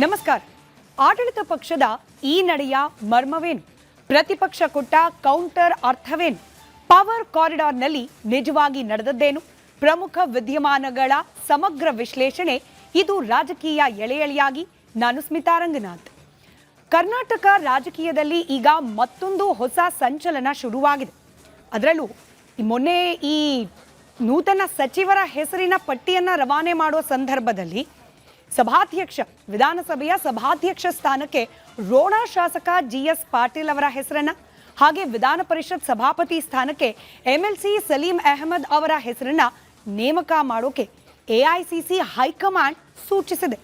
ನಮಸ್ಕಾರ. ಆಡಳಿತ ಪಕ್ಷದ ಈ ನಡೆಯ ಮರ್ಮವೇನು? ಪ್ರತಿಪಕ್ಷ ಕೊಟ್ಟ ಕೌಂಟರ್ ಅರ್ಥವೇನು? ಪವರ್ ಕಾರಿಡಾರ್ನಲ್ಲಿ ನಿಜವಾಗಿ ನಡೆದದ್ದೇನು? ಪ್ರಮುಖ ವಿದ್ಯಮಾನಗಳ ಸಮಗ್ರ ವಿಶ್ಲೇಷಣೆ ಇದು ರಾಜಕೀಯ ಎಳೆಯಾಗಿ. ನಾನು ಸ್ಮಿತಾ ರಂಗನಾಥ್. ಕರ್ನಾಟಕ ರಾಜಕೀಯದಲ್ಲಿ ಈಗ ಮತ್ತೊಂದು ಹೊಸ ಸಂಚಲನ ಶುರುವಾಗಿದೆ. ಅದರಲ್ಲೂ ಮೊನ್ನೆ ಈ ನೂತನ ಸಚಿವರ ಹೆಸರಿನ ಪಟ್ಟಿಯನ್ನು ರವಾನೆ ಮಾಡೋ ಸಂದರ್ಭದಲ್ಲಿ ವಿಧಾನಸಭೆಯ ಸಭಾಧ್ಯಕ್ಷ ಸ್ಥಾನಕ್ಕೆ ರೋಣ ಶಾಸಕ GS ಪಾಟೀಲ್ ಅವರ ಹೆಸರನ್ನ, ಹಾಗೆ ವಿಧಾನ ಪರಿಷತ್ ಸಭಾಪತಿ ಸ್ಥಾನಕ್ಕೆ MLC ಸಲೀಂ ಅಹಮದ್ ಅವರ ಹೆಸರನ್ನ ನೇಮಕ ಮಾಡೋಕೆ AICC ಹೈಕಮಾಂಡ್ ಸೂಚಿಸಿದೆ.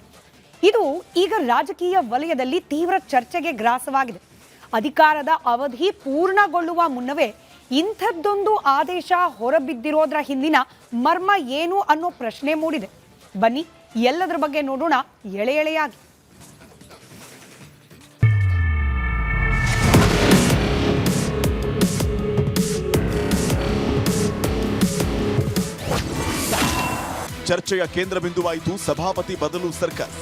ಇದು ಈಗ ರಾಜಕೀಯ ವಲಯದಲ್ಲಿ ತೀವ್ರ ಚರ್ಚೆಗೆ ಗ್ರಾಸವಾಗಿದೆ. ಅಧಿಕಾರದ ಅವಧಿ ಪೂರ್ಣಗೊಳ್ಳುವ ಮುನ್ನವೇ ಇಂಥದ್ದೊಂದು ಆದೇಶ ಹೊರಬಿದ್ದಿರೋದ್ರ ಹಿಂದಿನ ಮರ್ಮ ಏನು ಅನ್ನೋ ಪ್ರಶ್ನೆ ಮೂಡಿದೆ. ಬನ್ನಿ ಎಲ್ಲದರ ಬಗ್ಗೆ ನೋಡೋಣ ಎಳೆಯಾಗಿ. ಚರ್ಚೆಯ ಕೇಂದ್ರ ಬಿಂದುವಾಯಿತು ಸಭಾಪತಿ ಬದಲು ಸರ್ಕಸ್.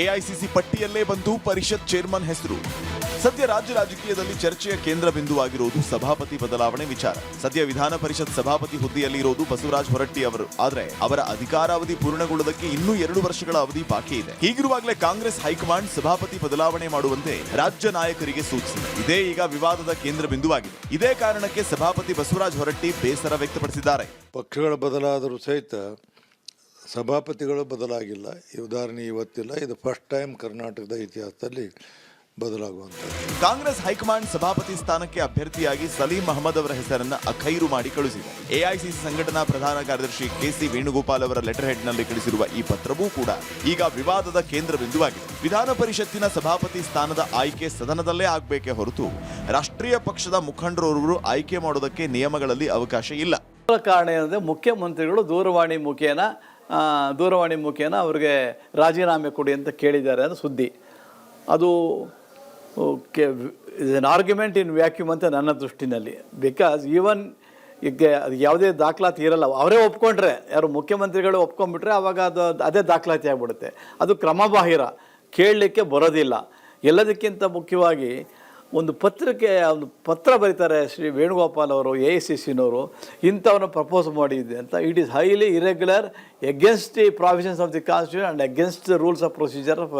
AICC ಪಟ್ಟಿಯಲ್ಲೇ ಬಂತು ಪರಿಷತ್ ಚೇರ್ಮನ್ ಹೆಸರು. ಸದ್ಯ ರಾಜ್ಯ ರಾಜಕೀಯದಲ್ಲಿ ಚರ್ಚೆಯ ಕೇಂದ್ರ ಬಿಂದುವಾಗಿರುವುದು ಸಭಾಪತಿ ಬದಲಾವಣೆ ವಿಚಾರ. ಸದ್ಯ ವಿಧಾನ ಪರಿಷತ್ ಸಭಾಪತಿ ಹುದ್ದೆಯಲ್ಲಿ ಇರೋದು ಬಸವರಾಜ ಹೊರಟ್ಟಿ ಅವರು. ಆದರೆ ಅವರ ಅಧಿಕಾರಾವಧಿ ಪೂರ್ಣಗೊಳ್ಳುವುದಕ್ಕೆ ಇನ್ನೂ 2 ವರ್ಷಗಳ ಅವಧಿ ಬಾಕಿ ಇದೆ. ಹೀಗಿರುವಾಗಲೇ ಕಾಂಗ್ರೆಸ್ ಹೈಕಮಾಂಡ್ ಸಭಾಪತಿ ಬದಲಾವಣೆ ಮಾಡುವಂತೆ ರಾಜ್ಯ ನಾಯಕರಿಗೆ ಸೂಚಿಸಿದೆ. ಇದೇ ಈಗ ವಿವಾದದ ಕೇಂದ್ರ ಬಿಂದುವಾಗಿದೆ. ಇದೇ ಕಾರಣಕ್ಕೆ ಸಭಾಪತಿ ಬಸವರಾಜ ಹೊರಟ್ಟಿ ಬೇಸರ ವ್ಯಕ್ತಪಡಿಸಿದ್ದಾರೆ. ಪಕ್ಷಗಳು ಬದಲಾದರೂ ಸಹಿತ ಸಭಾಪತಿಗಳು ಬದಲಾಗಿಲ್ಲ. ಈ ಉದಾಹರಣೆ ಇವತ್ತಿಲ್ಲ, ಇದು ಫಸ್ಟ್ ಟೈಮ್ ಕರ್ನಾಟಕದ ಇತಿಹಾಸದಲ್ಲಿ ಬದಲಾಗುವಂಥದ್ದು. ಕಾಂಗ್ರೆಸ್ ಹೈಕಮಾಂಡ್ ಸಭಾಪತಿ ಸ್ಥಾನಕ್ಕೆ ಅಭ್ಯರ್ಥಿಯಾಗಿ ಸಲೀಂ ಅಹಮದ್ ಅವರ ಹೆಸರನ್ನು ಅಖೈರು ಮಾಡಿ ಕಳುಹಿಸಿದೆ. AICC ಸಂಘಟನಾ ಪ್ರಧಾನ ಕಾರ್ಯದರ್ಶಿ KC ವೇಣುಗೋಪಾಲ್ ಅವರ ಲೆಟರ್ ಹೆಡ್ನಲ್ಲಿ ಕಳಿಸಿರುವ ಈ ಪತ್ರವೂ ಕೂಡ ಈಗ ವಿವಾದದ ಕೇಂದ್ರ ಬಿಂದುವಾಗಿದೆ. ವಿಧಾನ ಪರಿಷತ್ತಿನ ಸಭಾಪತಿ ಸ್ಥಾನದ ಆಯ್ಕೆ ಸದನದಲ್ಲೇ ಆಗಬೇಕೇ ಹೊರತು ರಾಷ್ಟ್ರೀಯ ಪಕ್ಷದ ಮುಖಂಡರವರು ಆಯ್ಕೆ ಮಾಡೋದಕ್ಕೆ ನಿಯಮಗಳಲ್ಲಿ ಅವಕಾಶ ಇಲ್ಲ. ಕಾರಣ ಏನಂದರೆ ಮುಖ್ಯಮಂತ್ರಿಗಳು ದೂರವಾಣಿ ಮುಖೇನ ಅವ್ರಿಗೆ ರಾಜೀನಾಮೆ ಕೊಡಿ ಅಂತ ಕೇಳಿದ್ದಾರೆ ಅನ್ನೋ ಸುದ್ದಿ. ಅದು ಇಸ್ ಆರ್ಗ್ಯುಮೆಂಟ್ ಇನ್ ವ್ಯಾಕ್ಯೂಮ್ ಅಂತ ನನ್ನ ದೃಷ್ಟಿನಲ್ಲಿ. ಬಿಕಾಸ್ ಈವನ್ ಈಗ ಅದು ಯಾವುದೇ ದಾಖಲಾತಿ ಇರಲ್ಲ, ಅವರೇ ಒಪ್ಕೊಂಡ್ರೆ, ಯಾರು ಮುಖ್ಯಮಂತ್ರಿಗಳು ಒಪ್ಕೊಂಡ್ಬಿಟ್ರೆ ಆವಾಗ ಅದೇ ದಾಖಲಾತಿ ಆಗಿಬಿಡುತ್ತೆ. ಅದು ಕ್ರಮಬಾಹಿರ, ಕೇಳಲಿಕ್ಕೆ ಬರೋದಿಲ್ಲ. ಎಲ್ಲದಕ್ಕಿಂತ ಮುಖ್ಯವಾಗಿ ಒಂದು ಪತ್ರ ಬರೀತಾರೆ ಶ್ರೀ ವೇಣುಗೋಪಾಲ್ ಅವರು, AICCನವರು, ಇಂಥವನ್ನು ಪ್ರಪೋಸ್ ಮಾಡಿದೆ ಅಂತ. It is highly irregular, against the provisions of the constitution and against the rules of procedure of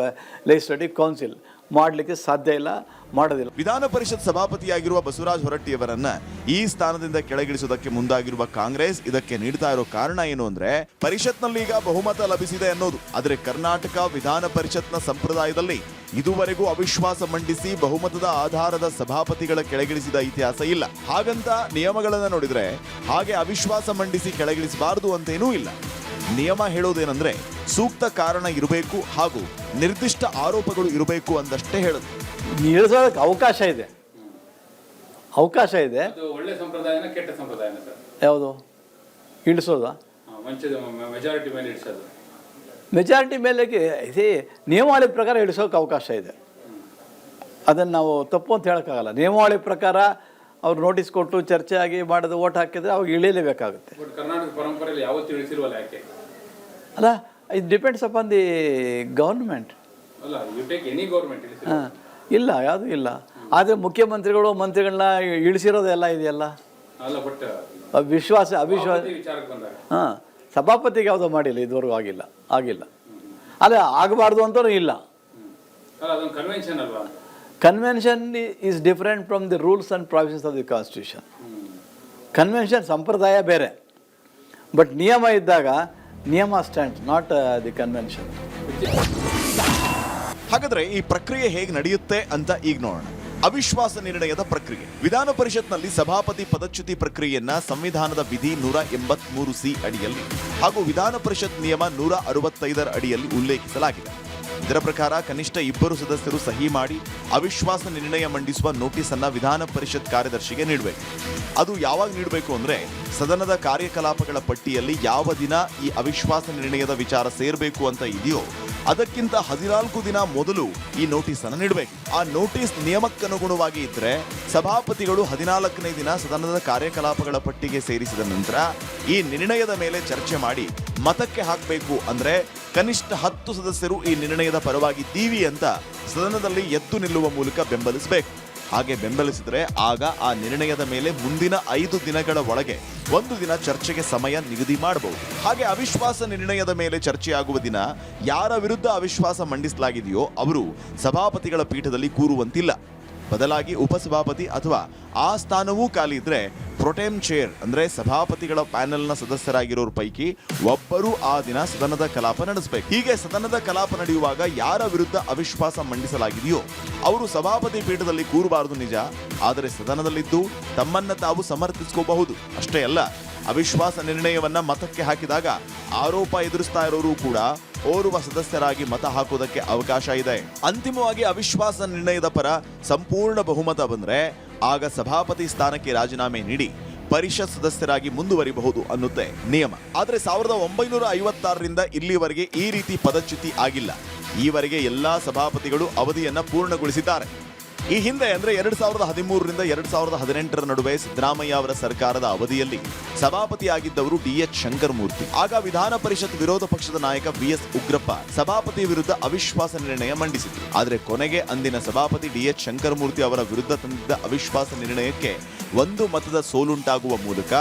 legislative council. ಮಾಡಲಿಕ್ಕೆ ಸಾಧ್ಯ ಇಲ್ಲ, ಮಾಡೋದಿಲ್ಲ. ವಿಧಾನ ಪರಿಷತ್ ಸಭಾಪತಿಯಾಗಿರುವ ಬಸವರಾಜ ಹೊರಟ್ಟಿಯವರನ್ನ ಈ ಸ್ಥಾನದಿಂದ ಕೆಳಗಿಳಿಸುವುದಕ್ಕೆ ಮುಂದಾಗಿರುವ ಕಾಂಗ್ರೆಸ್ ಇದಕ್ಕೆ ನೀಡ್ತಾ ಇರೋ ಕಾರಣ ಏನು ಅಂದ್ರೆ, ಪರಿಷತ್ನಲ್ಲಿ ಈಗ ಬಹುಮತ ಲಭಿಸಿದೆ ಅನ್ನೋದು. ಆದರೆ ಕರ್ನಾಟಕ ವಿಧಾನ ಪರಿಷತ್ನ ಸಂಪ್ರದಾಯದಲ್ಲಿ ಇದುವರೆಗೂ ಅವಿಶ್ವಾಸ ಮಂಡಿಸಿ ಬಹುಮತದ ಆಧಾರದ ಸಭಾಪತಿಗಳ ಕೆಳಗಿಳಿಸಿದ ಇತಿಹಾಸ ಇಲ್ಲ. ಹಾಗಂತ ನಿಯಮಗಳನ್ನ ನೋಡಿದ್ರೆ ಹಾಗೆ ಅವಿಶ್ವಾಸ ಮಂಡಿಸಿ ಕೆಳಗಿಳಿಸಬಾರದು ಅಂತೇನೂ ಇಲ್ಲ. ನಿಯಮ ಹೇಳೋದೇನೆಂದ್ರೆ ಸೂಕ್ತ ಕಾರಣ ಇರಬೇಕು ಹಾಗೂ ನಿರ್ದಿಷ್ಟ ಆರೋಪಗಳು ಇರಬೇಕು ಅಂದಷ್ಟೇ ಹೇಳುದು. ಇಳಿಸೋದಕ್ಕೆ ಅವಕಾಶ ಇದೆ. ಒಳ್ಳೆ ಸಂಪ್ರದಾಯನ ಕೆಟ್ಟ ಸಂಪ್ರದಾಯನ ಸರ್? ಯಾವುದು ಇಳಿಸೋದ? ಮೆಜಾರಿಟಿ ಮೇಲೆ ಇದೇ ನಿಯಮಾವಳಿ ಪ್ರಕಾರ ಇಳಿಸೋಕೆ ಅವಕಾಶ ಇದೆ. ಅದನ್ನು ನಾವು ತಪ್ಪು ಅಂತ ಹೇಳೋಕ್ಕಾಗಲ್ಲ. ನಿಯಮಾವಳಿ ಪ್ರಕಾರ ಅವ್ರು ನೋಟಿಸ್ ಕೊಟ್ಟು ಚರ್ಚೆ ಆಗಿ ಮಾಡೋದು, ಓಟ್ ಹಾಕಿದ್ರೆ ಅವಾಗ ಇಳಿಯಲೇಬೇಕಾಗುತ್ತೆ. ಕರ್ನಾಟಕ ಪರಂಪರೆಯಲ್ಲಿ ಯಾವತ್ತೂ ಇಳಿಸಿಲ್ವಲ್ಲ, ಯಾಕೆ? ಅಲ್ಲ, it depends upon the government. ಇಲ್ಲ, ಯಾವುದೂ ಇಲ್ಲ. ಆದರೆ ಮುಖ್ಯಮಂತ್ರಿಗಳು ಮಂತ್ರಿಗಳನ್ನ ಇಳಿಸಿರೋದೆಲ್ಲ ಇದೆಯಲ್ಲ, ಅವಿಶ್ವಾಸ. ಹಾಂ, ಸಭಾಪತಿಗೆ ಯಾವುದೋ ಮಾಡಿಲ್ಲ, ಇದುವರೆಗೂ ಆಗಿಲ್ಲ. ಅಲ್ಲ, ಆಗಬಾರ್ದು ಅಂತಲೂ ಇಲ್ಲ. Convention is different from the rules and provisions of the constitution. Convention ಸಂಪ್ರದಾಯ ಬೇರೆ, ಬಟ್ ನಿಯಮ ಇದ್ದಾಗ ನಿಯಮ ಸ್ಟ್ಯಾಂಡ್, ನಾಟ್ ದಿ ಕನ್ವೆನ್ಷನ್. ಹಾಗಾದ್ರೆ ಈ ಪ್ರಕ್ರಿಯೆ ಹೇಗೆ ನಡೆಯುತ್ತೆ ಅಂತ ಈಗ ನೋಡೋಣ. ಅವಿಶ್ವಾಸ ನಿರ್ಣಯದ ಪ್ರಕ್ರಿಯೆ. ವಿಧಾನ ಪರಿಷತ್ನಲ್ಲಿ ಸಭಾಪತಿ ಪದಚ್ಯುತಿ ಪ್ರಕ್ರಿಯೆಯನ್ನ ಸಂವಿಧಾನದ ವಿಧಿ 183C ಅಡಿಯಲ್ಲಿ ಹಾಗೂ ವಿಧಾನ ಪರಿಷತ್ ನಿಯಮ 165 ಅಡಿಯಲ್ಲಿ ಉಲ್ಲೇಖಿಸಲಾಗಿದೆ. ಇದರ ಪ್ರಕಾರ ಕನಿಷ್ಠ 2 ಸದಸ್ಯರು ಸಹಿ ಮಾಡಿ ಅವಿಶ್ವಾಸ ನಿರ್ಣಯ ಮಂಡಿಸುವ ನೋಟಿಸ್ ಅನ್ನ ವಿಧಾನ ಪರಿಷತ್ ಕಾರ್ಯದರ್ಶಿಗೆ ನೀಡಬೇಕು. ಅದು ಯಾವಾಗ ನೀಡಬೇಕು ಅಂದ್ರೆ, ಸದನದ ಕಾರ್ಯಕಲಾಪಗಳ ಪಟ್ಟಿಯಲ್ಲಿ ಯಾವ ದಿನ ಈ ಅವಿಶ್ವಾಸ ನಿರ್ಣಯದ ವಿಚಾರ ಸೇರಬೇಕು ಅಂತ ಇದೆಯೋ ಅದಕ್ಕಿಂತ 14 ದಿನ ಮೊದಲು ಈ ನೋಟಿಸ್ ಅನ್ನು ನೀಡಬೇಕು. ಆ ನೋಟಿಸ್ ನಿಯಮಕ್ಕನುಗುಣವಾಗಿ ಇದ್ರೆ ಸಭಾಪತಿಗಳು 14ನೇ ದಿನ ಸದನದ ಕಾರ್ಯಕಲಾಪಗಳ ಪಟ್ಟಿಗೆ ಸೇರಿಸಿದ ನಂತರ ಈ ನಿರ್ಣಯದ ಮೇಲೆ ಚರ್ಚೆ ಮಾಡಿ ಮತಕ್ಕೆ ಹಾಕಬೇಕು. ಅಂದ್ರೆ ಕನಿಷ್ಠ 10 ಸದಸ್ಯರು ಈ ನಿರ್ಣಯದ ಪರವಾಗಿದ್ದೀವಿ ಅಂತ ಸದನದಲ್ಲಿ ಎದ್ದು ನಿಲ್ಲುವ ಮೂಲಕ ಬೆಂಬಲಿಸಬೇಕು. ಹಾಗೆ ಬೆಂಬಲಿಸಿದ್ರೆ ಆಗ ಆ ನಿರ್ಣಯದ ಮೇಲೆ ಮುಂದಿನ 5 ದಿನಗಳ ಒಳಗೆ 1 ದಿನ ಚರ್ಚೆಗೆ ಸಮಯ ನಿಗದಿ ಮಾಡಬಹುದು. ಹಾಗೆ ಅವಿಶ್ವಾಸ ನಿರ್ಣಯದ ಮೇಲೆ ಚರ್ಚೆಯಾಗುವ ದಿನ ಯಾರ ವಿರುದ್ಧ ಅವಿಶ್ವಾಸ ಮಂಡಿಸಲಾಗಿದೆಯೋ ಅವರು ಸಭಾಪತಿಗಳ ಪೀಠದಲ್ಲಿ ಕೂರುವಂತಿಲ್ಲ. ಬದಲಾಗಿ ಉಪಸಭಾಪತಿ ಅಥವಾ ಆ ಸ್ಥಾನವೂ ಖಾಲಿ ಇದ್ರೆ ಪ್ರೊಟೆಮ್ ಚೇರ್ ಅಂದ್ರೆ ಸಭಾಪತಿಗಳ ಪ್ಯಾನೆಲ್ನ ಸದಸ್ಯರಾಗಿರೋರ ಪೈಕಿ ಒಬ್ಬರು ಆ ದಿನ ಸದನದ ಕಲಾಪ ನಡೆಸಬೇಕು. ಹೀಗೆ ಸದನದ ಕಲಾಪ ನಡೆಯುವಾಗ ಯಾರ ವಿರುದ್ಧ ಅವಿಶ್ವಾಸ ಮಂಡಿಸಲಾಗಿದೆಯೋ ಅವರು ಸಭಾಪತಿ ಪೀಠದಲ್ಲಿ ಕೂರಬಾರದು ನಿಜ, ಆದರೆ ಸದನದಲ್ಲಿದ್ದು ತಮ್ಮನ್ನ ತಾವು ಸಮರ್ಥಿಸಿಕೋಬಹುದು. ಅಷ್ಟೇ ಅಲ್ಲ, ಅವಿಶ್ವಾಸ ನಿರ್ಣಯವನ್ನ ಮತಕ್ಕೆ ಹಾಕಿದಾಗ ಆರೋಪ ಎದುರಿಸ್ತಾ ಇರೋರು ಕೂಡ ಓರ್ವ ಸದಸ್ಯರಾಗಿ ಮತ ಹಾಕೋದಕ್ಕೆ ಅವಕಾಶ ಇದೆ. ಅಂತಿಮವಾಗಿ ಅವಿಶ್ವಾಸ ನಿರ್ಣಯದ ಪರ ಸಂಪೂರ್ಣ ಬಹುಮತ ಬಂದ್ರೆ ಆಗ ಸಭಾಪತಿ ಸ್ಥಾನಕ್ಕೆ ರಾಜೀನಾಮೆ ನೀಡಿ ಪರಿಷತ್ ಸದಸ್ಯರಾಗಿ ಮುಂದುವರಿಬಹುದು ಅನ್ನುತ್ತೆ ನಿಯಮ. ಆದ್ರೆ 1956ರಿಂದ ಇಲ್ಲಿವರೆಗೆ ಈ ರೀತಿ ಪದಚ್ಯುತಿ ಆಗಿಲ್ಲ. ಈವರೆಗೆ ಎಲ್ಲಾ ಸಭಾಪತಿಗಳು ಅವಧಿಯನ್ನ ಪೂರ್ಣಗೊಳಿಸಿದ್ದಾರೆ. ಈ ಹಿಂದೆ ಅಂದ್ರೆ 2013ರಿಂದ 2018ರ ನಡುವೆ ಸಿದ್ದರಾಮಯ್ಯ ಅವರ ಸರ್ಕಾರದ ಅವಧಿಯಲ್ಲಿ ಸಭಾಪತಿಯಾಗಿದ್ದವರು DH ಶಂಕರಮೂರ್ತಿ. ಆಗ ವಿಧಾನ ಪರಿಷತ್ ವಿರೋಧ ಪಕ್ಷದ ನಾಯಕ VS ಉಗ್ರಪ್ಪ ಸಭಾಪತಿ ವಿರುದ್ಧ ಅವಿಶ್ವಾಸ ನಿರ್ಣಯ ಮಂಡಿಸಿದ್ರು. ಆದ್ರೆ ಕೊನೆಗೆ ಅಂದಿನ ಸಭಾಪತಿ DH ಶಂಕರಮೂರ್ತಿ ಅವರ ವಿರುದ್ಧ ತಂದಿದ್ದ ಅವಿಶ್ವಾಸ ನಿರ್ಣಯಕ್ಕೆ 1 ಮತದ ಸೋಲುಂಟಾಗುವ ಮೂಲಕ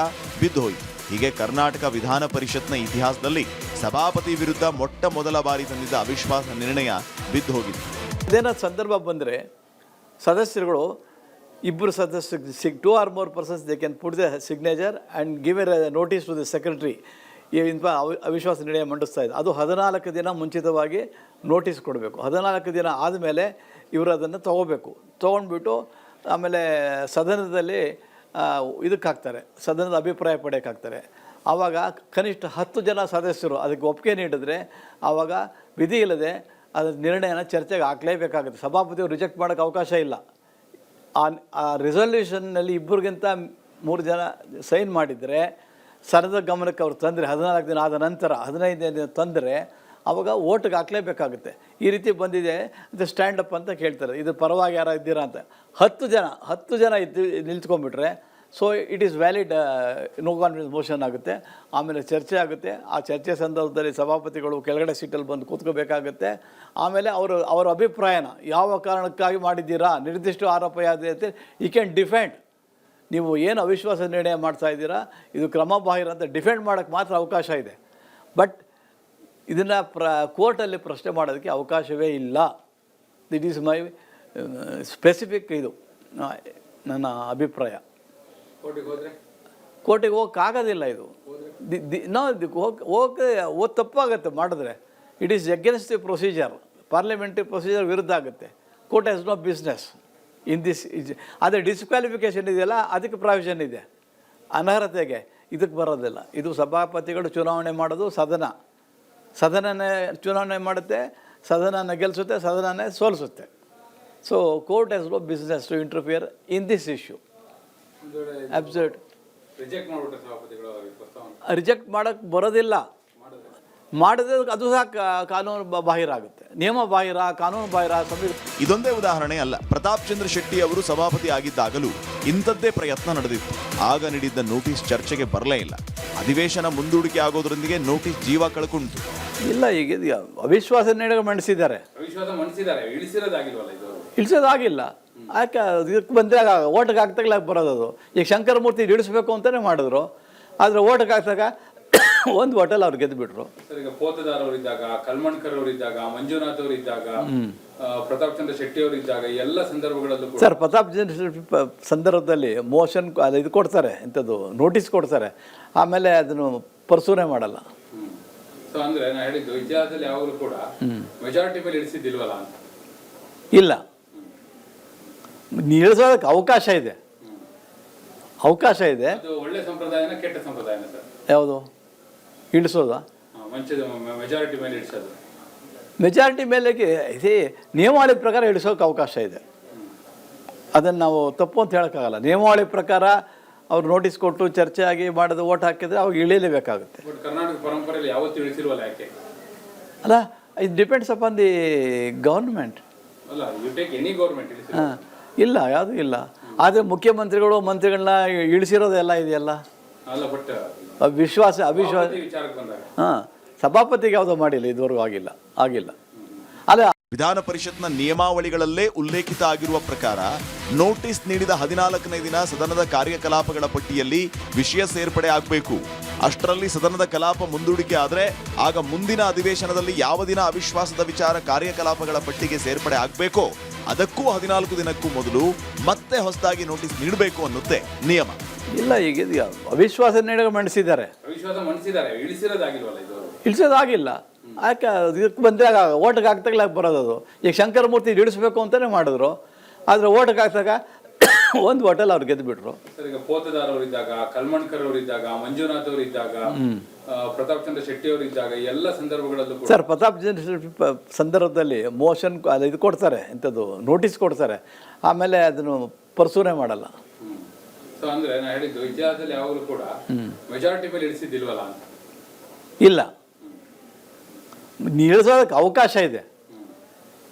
ಬಿದ್ದೋಯಿತು. ಹೀಗೆ ಕರ್ನಾಟಕ ವಿಧಾನ ಪರಿಷತ್ನ ಇತಿಹಾಸದಲ್ಲಿ ಸಭಾಪತಿ ವಿರುದ್ಧ ಮೊಟ್ಟ ಮೊದಲ ಬಾರಿ ತಂದಿದ್ದ ಅವಿಶ್ವಾಸ ನಿರ್ಣಯ ಬಿದ್ದು ಹೋಗಿತ್ತು. ಇದೇನಾದ ಸಂದರ್ಭ ಬಂದರೆ ಸದಸ್ಯರುಗಳು ಇಬ್ಬರು ಸದಸ್ಯರು 2 or more persons they can put the signature and give a notice to the secretary. ಇಂಥ ಅವಿಶ್ವಾಸ ನಿರ್ಣಯ ಮಂಡಿಸ್ತಾ ಇದೆ. ಅದು 14 ದಿನ ಮುಂಚಿತವಾಗಿ ನೋಟಿಸ್ ಕೊಡಬೇಕು. 14 ದಿನ ಆದಮೇಲೆ ಇವರು ಅದನ್ನು ತೊಗೊಂಡ್ಬಿಟ್ಟು ಆಮೇಲೆ ಸದನದಲ್ಲಿ ಇದಕ್ಕೆ ಹಾಕ್ತಾರೆ, ಸದನದ ಅಭಿಪ್ರಾಯ ಪಡೆಯೋಕೆ ಹಾಕ್ತಾರೆ. ಆವಾಗ ಕನಿಷ್ಠ 10 ಜನ ಸದಸ್ಯರು ಅದಕ್ಕೆ ಒಪ್ಪಿಗೆ ನೀಡಿದ್ರೆ ಆವಾಗ ವಿಧಿ ಇಲ್ಲದೆ ಅದರ ನಿರ್ಣಯನ ಚರ್ಚೆಗೆ ಹಾಕಲೇಬೇಕಾಗುತ್ತೆ. ಸಭಾಪತಿಯವರು ರಿಜೆಕ್ಟ್ ಮಾಡೋಕ್ಕೆ ಅವಕಾಶ ಇಲ್ಲ. ಆ ರೆಸಲ್ಯೂಷನ್ನಲ್ಲಿ ಇಬ್ಬರಿಗಿಂತ 3 ಜನ ಸೈನ್ ಮಾಡಿದರೆ ಸದನದ ಗಮನಕ್ಕೆ ಅವ್ರು ತಂದರೆ 14 ದಿನ ಆದ ನಂತರ 15ನೇ ದಿನ ತಂದರೆ ಆವಾಗ ಓಟಿಗೆ ಹಾಕಲೇಬೇಕಾಗುತ್ತೆ. ಈ ರೀತಿ ಬಂದಿದೆ ಅಂತ ಸ್ಟ್ಯಾಂಡಪ್ ಅಂತ ಕೇಳ್ತಾರೆ. ಇದ್ರ ಪರವಾಗಿ ಯಾರು ಇದ್ದೀರಾ ಅಂತ 10 ಜನ ನಿಲ್ತ್ಕೊಂಡ್ಬಿಟ್ರೆ so it is valid no confidence motion ಆಗುತ್ತೆ. ಆಮೇಲೆ ಚರ್ಚೆ ಆಗುತ್ತೆ. ಆ ಚರ್ಚೆ ಸಂದರ್ಭದಲ್ಲಿ ಸಭಾಪತಿಗಳು ಕೆಳಗಡೆ ಸೀಟಲ್ಲಿ ಬಂದು ಕೂತ್ಕೋಬೇಕಾಗುತ್ತೆ. ಆಮೇಲೆ ಅವರ ಅಭಿಪ್ರಾಯನ ಯಾವ ಕಾರಣಕ್ಕಾಗಿ ಮಾಡಿದ್ದೀರಾ, ನಿರ್ದಿಷ್ಟ ಆರೋಪ ಯಾವುದೇ ಅಂತ ಯು ಕ್ಯಾನ್ ಡಿಫೆಂಡ್. ನೀವು ಏನು ಅವಿಶ್ವಾಸ ನಿರ್ಣಯ ಮಾಡ್ತಾ ಇದ್ದೀರಾ ಇದು ಕ್ರಮಬಾಹಿರ ಅಂತ ಡಿಫೆಂಡ್ ಮಾಡೋಕ್ಕೆ ಮಾತ್ರ ಅವಕಾಶ ಇದೆ. ಬಟ್ ಇದನ್ನು ಕೋರ್ಟಲ್ಲಿ ಪ್ರಶ್ನೆ ಮಾಡೋದಕ್ಕೆ ಅವಕಾಶವೇ ಇಲ್ಲ. ದಿಟ್ ಈಸ್ ಮೈ ಸ್ಪೆಸಿಫಿಕ್ ಇದು ನನ್ನ ಅಭಿಪ್ರಾಯ. ಕೋರ್ಟಿಗೆ ಹೋಗೋಕ್ಕಾಗೋದಿಲ್ಲ. ಇದು ಹೋಗಿ ತಪ್ಪಾಗುತ್ತೆ ಮಾಡಿದ್ರೆ. It is against the procedure, parliamentary procedure ವಿರುದ್ಧ ಆಗುತ್ತೆ. Court has no business in this. ಅದೇ ಡಿಸ್ಕ್ವಾಲಿಫಿಕೇಷನ್ ಇದೆಯಲ್ಲ ಅದಕ್ಕೆ ಪ್ರಾವಿಷನ್ ಇದೆ. ಅನರ್ಹತೆಗೆ ಇದಕ್ಕೆ ಬರೋದಿಲ್ಲ. ಇದು ಸಭಾಪತಿಗಳು ಚುನಾವಣೆ ಮಾಡೋದು ಸದನನೇ ಚುನಾವಣೆ ಮಾಡುತ್ತೆ, ಸದನನ ಗೆಲ್ಲಿಸುತ್ತೆ, ಸದನನೇ ಸೋಲಿಸುತ್ತೆ. So court has no business to interfere in this issue. Absurd reject ಮಾಡೋಕ್ಕೆ ಬರೋದಿಲ್ಲ. ಮಾಡಿದ್ರೆ ಅದು ಸಹ ಕಾನೂನು ಬಾಹಿರ ಆಗುತ್ತೆ, ನಿಯಮ ಬಾಹಿರ, ಕಾನೂನು ಬಾಹಿರ. ಇದೊಂದೇ ಉದಾಹರಣೆ ಅಲ್ಲ. ಪ್ರತಾಪ್ ಚಂದ್ರ ಶೆಟ್ಟಿ ಅವರು ಸಭಾಪತಿ ಆಗಿದ್ದಾಗಲೂ ಇಂಥದ್ದೇ ಪ್ರಯತ್ನ ನಡೆದಿತ್ತು. ಆಗ ನೀಡಿದ್ದ ನೋಟಿಸ್ ಚರ್ಚೆಗೆ ಬರಲೇ ಇಲ್ಲ. ಅಧಿವೇಶನ ಮುಂದೂಡಿಕೆ ಆಗೋದ್ರೊಂದಿಗೆ ನೋಟಿಸ್ ಜೀವ ಕಳ್ಕೊಂತು. ಇಲ್ಲ, ಈಗ ಅವಿಶ್ವಾಸ ನಿರ್ಣಯ ಮಂಡಿಸಿದ್ದಾರೆ, ಇಳಿಸೋದಾಗಿಲ್ಲ. ಯಾಕೆ ಇದಕ್ಕೆ ಬಂದರೆ ಓಟಿಗೆ ಹಾಕ್ತಾಗಲೇ ಬರೋದು. ಅದು ಈಗ ಶಂಕರಮೂರ್ತಿ ಇಳಿಸ್ಬೇಕು ಅಂತಲೇ ಮಾಡಿದ್ರು. ಆದರೆ ಓಟಿಗೆ ಹಾಕ್ದಾಗ 1 ಹೋಟೆಲ್ ಅವ್ರು ಗೆದ್ದುಬಿಟ್ರು. ಈಗ ಪೋತದಾರ್ ಅವರಿದ್ದಾಗ, ಕಲ್ಮಣ್ಕರ್ ಅವರಿದ್ದಾಗ, ಮಂಜುನಾಥ್ ಅವರಿದ್ದಾಗ, ಪ್ರತಾಪ್ ಚಂದ್ರ ಶೆಟ್ಟಿ ಅವರಿದ್ದಾಗ ಎಲ್ಲ ಸಂದರ್ಭಗಳಲ್ಲೂ ಸರ್ ಪ್ರತಾಪ್ ಚಂದ್ರ ಶೆಟ್ಟಿ ಸಂದರ್ಭದಲ್ಲಿ ಮೋಷನ್ ಇದು ಕೊಡ್ತಾರೆ, ಇಂಥದ್ದು ನೋಟಿಸ್ ಕೊಡ್ತಾರೆ, ಆಮೇಲೆ ಅದನ್ನು ಪರ್ಸೂನೇ ಮಾಡಲ್ಲ. ಸೊ ಅಂದ್ರೆ ನಾನು ಹೇಳಿದ್ದು ಇತಿಹಾಸದಲ್ಲಿ ಯಾವಾಗಲೂ ಕೂಡ ಮೆಜಾರಿಟಿ ಮೇಲೆ ಇಳಿಸಿದ್ದಿಲ್ವಲ್ಲ ಅಂತ. ಇಲ್ಲ, ಇಳಿಸೋದಕ್ಕೆ ಅವಕಾಶ ಇದೆ. ಅದು ಒಳ್ಳೆ ಸಂಪ್ರದಾಯನ ಕೆಟ್ಟ ಸಂಪ್ರದಾಯನ ಸರ್? ಯಾವುದು ಇಳಿಸೋದಾ? ಮೆಜಾರಿಟಿ ಮೇಲೆ ಇಳಿಸೋದು. ಮೆಜಾರಿಟಿ ಮೇಲೆ ಇದೇ ನಿಯಮಾವಳಿ ಪ್ರಕಾರ ಇಳಿಸೋಕೆ ಅವಕಾಶ ಇದೆ. ಅದನ್ನು ನಾವು ತಪ್ಪು ಅಂತ ಹೇಳೋಕ್ಕಾಗಲ್ಲ. ನಿಯಮಾವಳಿ ಪ್ರಕಾರ ಅವ್ರು ನೋಟಿಸ್ ಕೊಟ್ಟು ಚರ್ಚೆ ಆಗಿ ಮಾಡೋದು ಓಟ್ ಹಾಕಿದ್ರೆ ಅವಾಗ ಇಳಿಲೇಬೇಕಾಗುತ್ತೆ. ಕರ್ನಾಟಕ ಪರಂಪರೆಯಲ್ಲಿ ಯಾವತ್ತೂ ಇಳಿಸಿಲ್ವಲ್ಲ ಯಾಕೆ? ಅಲ್ಲ, it depends upon the government. ಅಲ್ಲ, ಯು ಟೇಕ್ ಎನಿ ಗೌರ್ಮೆಂಟ್ ಹಾಂ, ಇಲ್ಲ, ಯಾವುದೂ ಇಲ್ಲ. ಆದರೆ ಮುಖ್ಯಮಂತ್ರಿಗಳು ಮಂತ್ರಿಗಳನ್ನ ಇಳಿಸಿರೋದೆಲ್ಲ ಇದೆಯಲ್ಲ. ಅಲ್ಲ, ಬಟ್ ಅವಿಶ್ವಾಸ ವಿಚಾರಕ್ಕೆ ಬಂದಾಗ ಹಾಂ, ಸಭಾಪತಿಗೆ ಯಾವುದೋ ಮಾಡಿಲ್ಲ, ಇದುವರೆಗೂ ಆಗಿಲ್ಲ. ಅಲ್ಲ, ವಿಧಾನ ಪರಿಷತ್ನ ನಿಯಮಾವಳಿಗಳಲ್ಲೇ ಉಲ್ಲೇಖಿತ ಆಗಿರುವ ಪ್ರಕಾರ ನೋಟಿಸ್ ನೀಡಿದ 14ನೇ ದಿನ ಸದನದ ಕಾರ್ಯಕಲಾಪಗಳ ಪಟ್ಟಿಯಲ್ಲಿ ವಿಷಯ ಸೇರ್ಪಡೆ ಆಗಬೇಕು. ಅಷ್ಟರಲ್ಲಿ ಸದನದ ಕಲಾಪ ಮುಂದೂಡಿಕೆ ಆದರೆ ಆಗ ಮುಂದಿನ ಅಧಿವೇಶನದಲ್ಲಿ ಯಾವ ದಿನ ಅವಿಶ್ವಾಸದ ವಿಚಾರ ಕಾರ್ಯಕಲಾಪಗಳ ಪಟ್ಟಿಗೆ ಸೇರ್ಪಡೆ ಆಗಬೇಕೋ ಅದಕ್ಕೂ 14 ದಿನಕ್ಕೂ ಮೊದಲು ಮತ್ತೆ ಹೊಸದಾಗಿ ನೋಟಿಸ್ ನೀಡಬೇಕು ಅನ್ನುತ್ತೆ ನಿಯಮ. ಇಲ್ಲ, ಈಗ ಅವಿಶ್ವಾಸ ಮಂಡಿಸಿದ್ದಾರೆ, ಅವಿಶ್ವಾಸ ಮಂಡಿಸಿದ್ದಾರೆ, ಇಳಿಸಿರೋದಾಗಿಲ್ವಲ್ಲ ಇದು. ಇಳಿಸೋದಾಗಿಲ್ಲ. ಯಾಕೆ ಇದಕ್ಕೆ ಬಂದಾಗ ಓಟಿಗೆ ಹಾಕ್ದಾಗಲೇ ಬರೋದು ಅದು. ಈಗ ಶಂಕರಮೂರ್ತಿ ಇಳಿಸ್ಬೇಕು ಅಂತಲೇ ಮಾಡಿದ್ರು, ಆದರೆ ಓಟಿಗೆ ಹಾಕಿದಾಗ ಒಂದು ಹೋಟೆಲ್ ಅವ್ರು ಗೆದ್ದುಬಿಟ್ರು. ಸರ್, ಈಗ ಪೋತದಾರ್ ಅವರಿದ್ದಾಗ, ಕಲ್ಮಣ್ಕರ್ ಅವರಿದ್ದಾಗ, ಮಂಜುನಾಥ್ ಅವರಿದ್ದಾಗ, ಪ್ರತಾಪ್ ಚಂದ್ರ ಶೆಟ್ಟಿ ಅವರಿದ್ದಾಗ ಎಲ್ಲ ಸಂದರ್ಭಗಳಲ್ಲೂ ಕೂಡ ಸರ್, ಪ್ರತಾಪ್ ಚಂದ್ರ ಸಂದರ್ಭದಲ್ಲಿ ಮೋಷನ್ ಇದು ಕೊಡ್ತಾರೆ, ಇಂಥದ್ದು ನೋಟಿಸ್ ಕೊಡ್ತಾರೆ, ಆಮೇಲೆ ಅದನ್ನು ಪರ್ಸೂನೇ ಮಾಡಲ್ಲ. ಸೊ ಅಂದ್ರೆ ನಾ ಹೇಳಿದ್ದು ಇತಿಹಾಸದಲ್ಲಿ ಯಾವಾಗಲೂ ಕೂಡ ಮೆಜಾರಿಟಿ ಮೇಲೆ ಇಳಿಸಿದ್ದಿಲ್ವಲ್ಲ ಅಂತ. ಇಲ್ಲ, ಇಳಿಸೋದಕ್ಕೆ ಅವಕಾಶ ಇದೆ.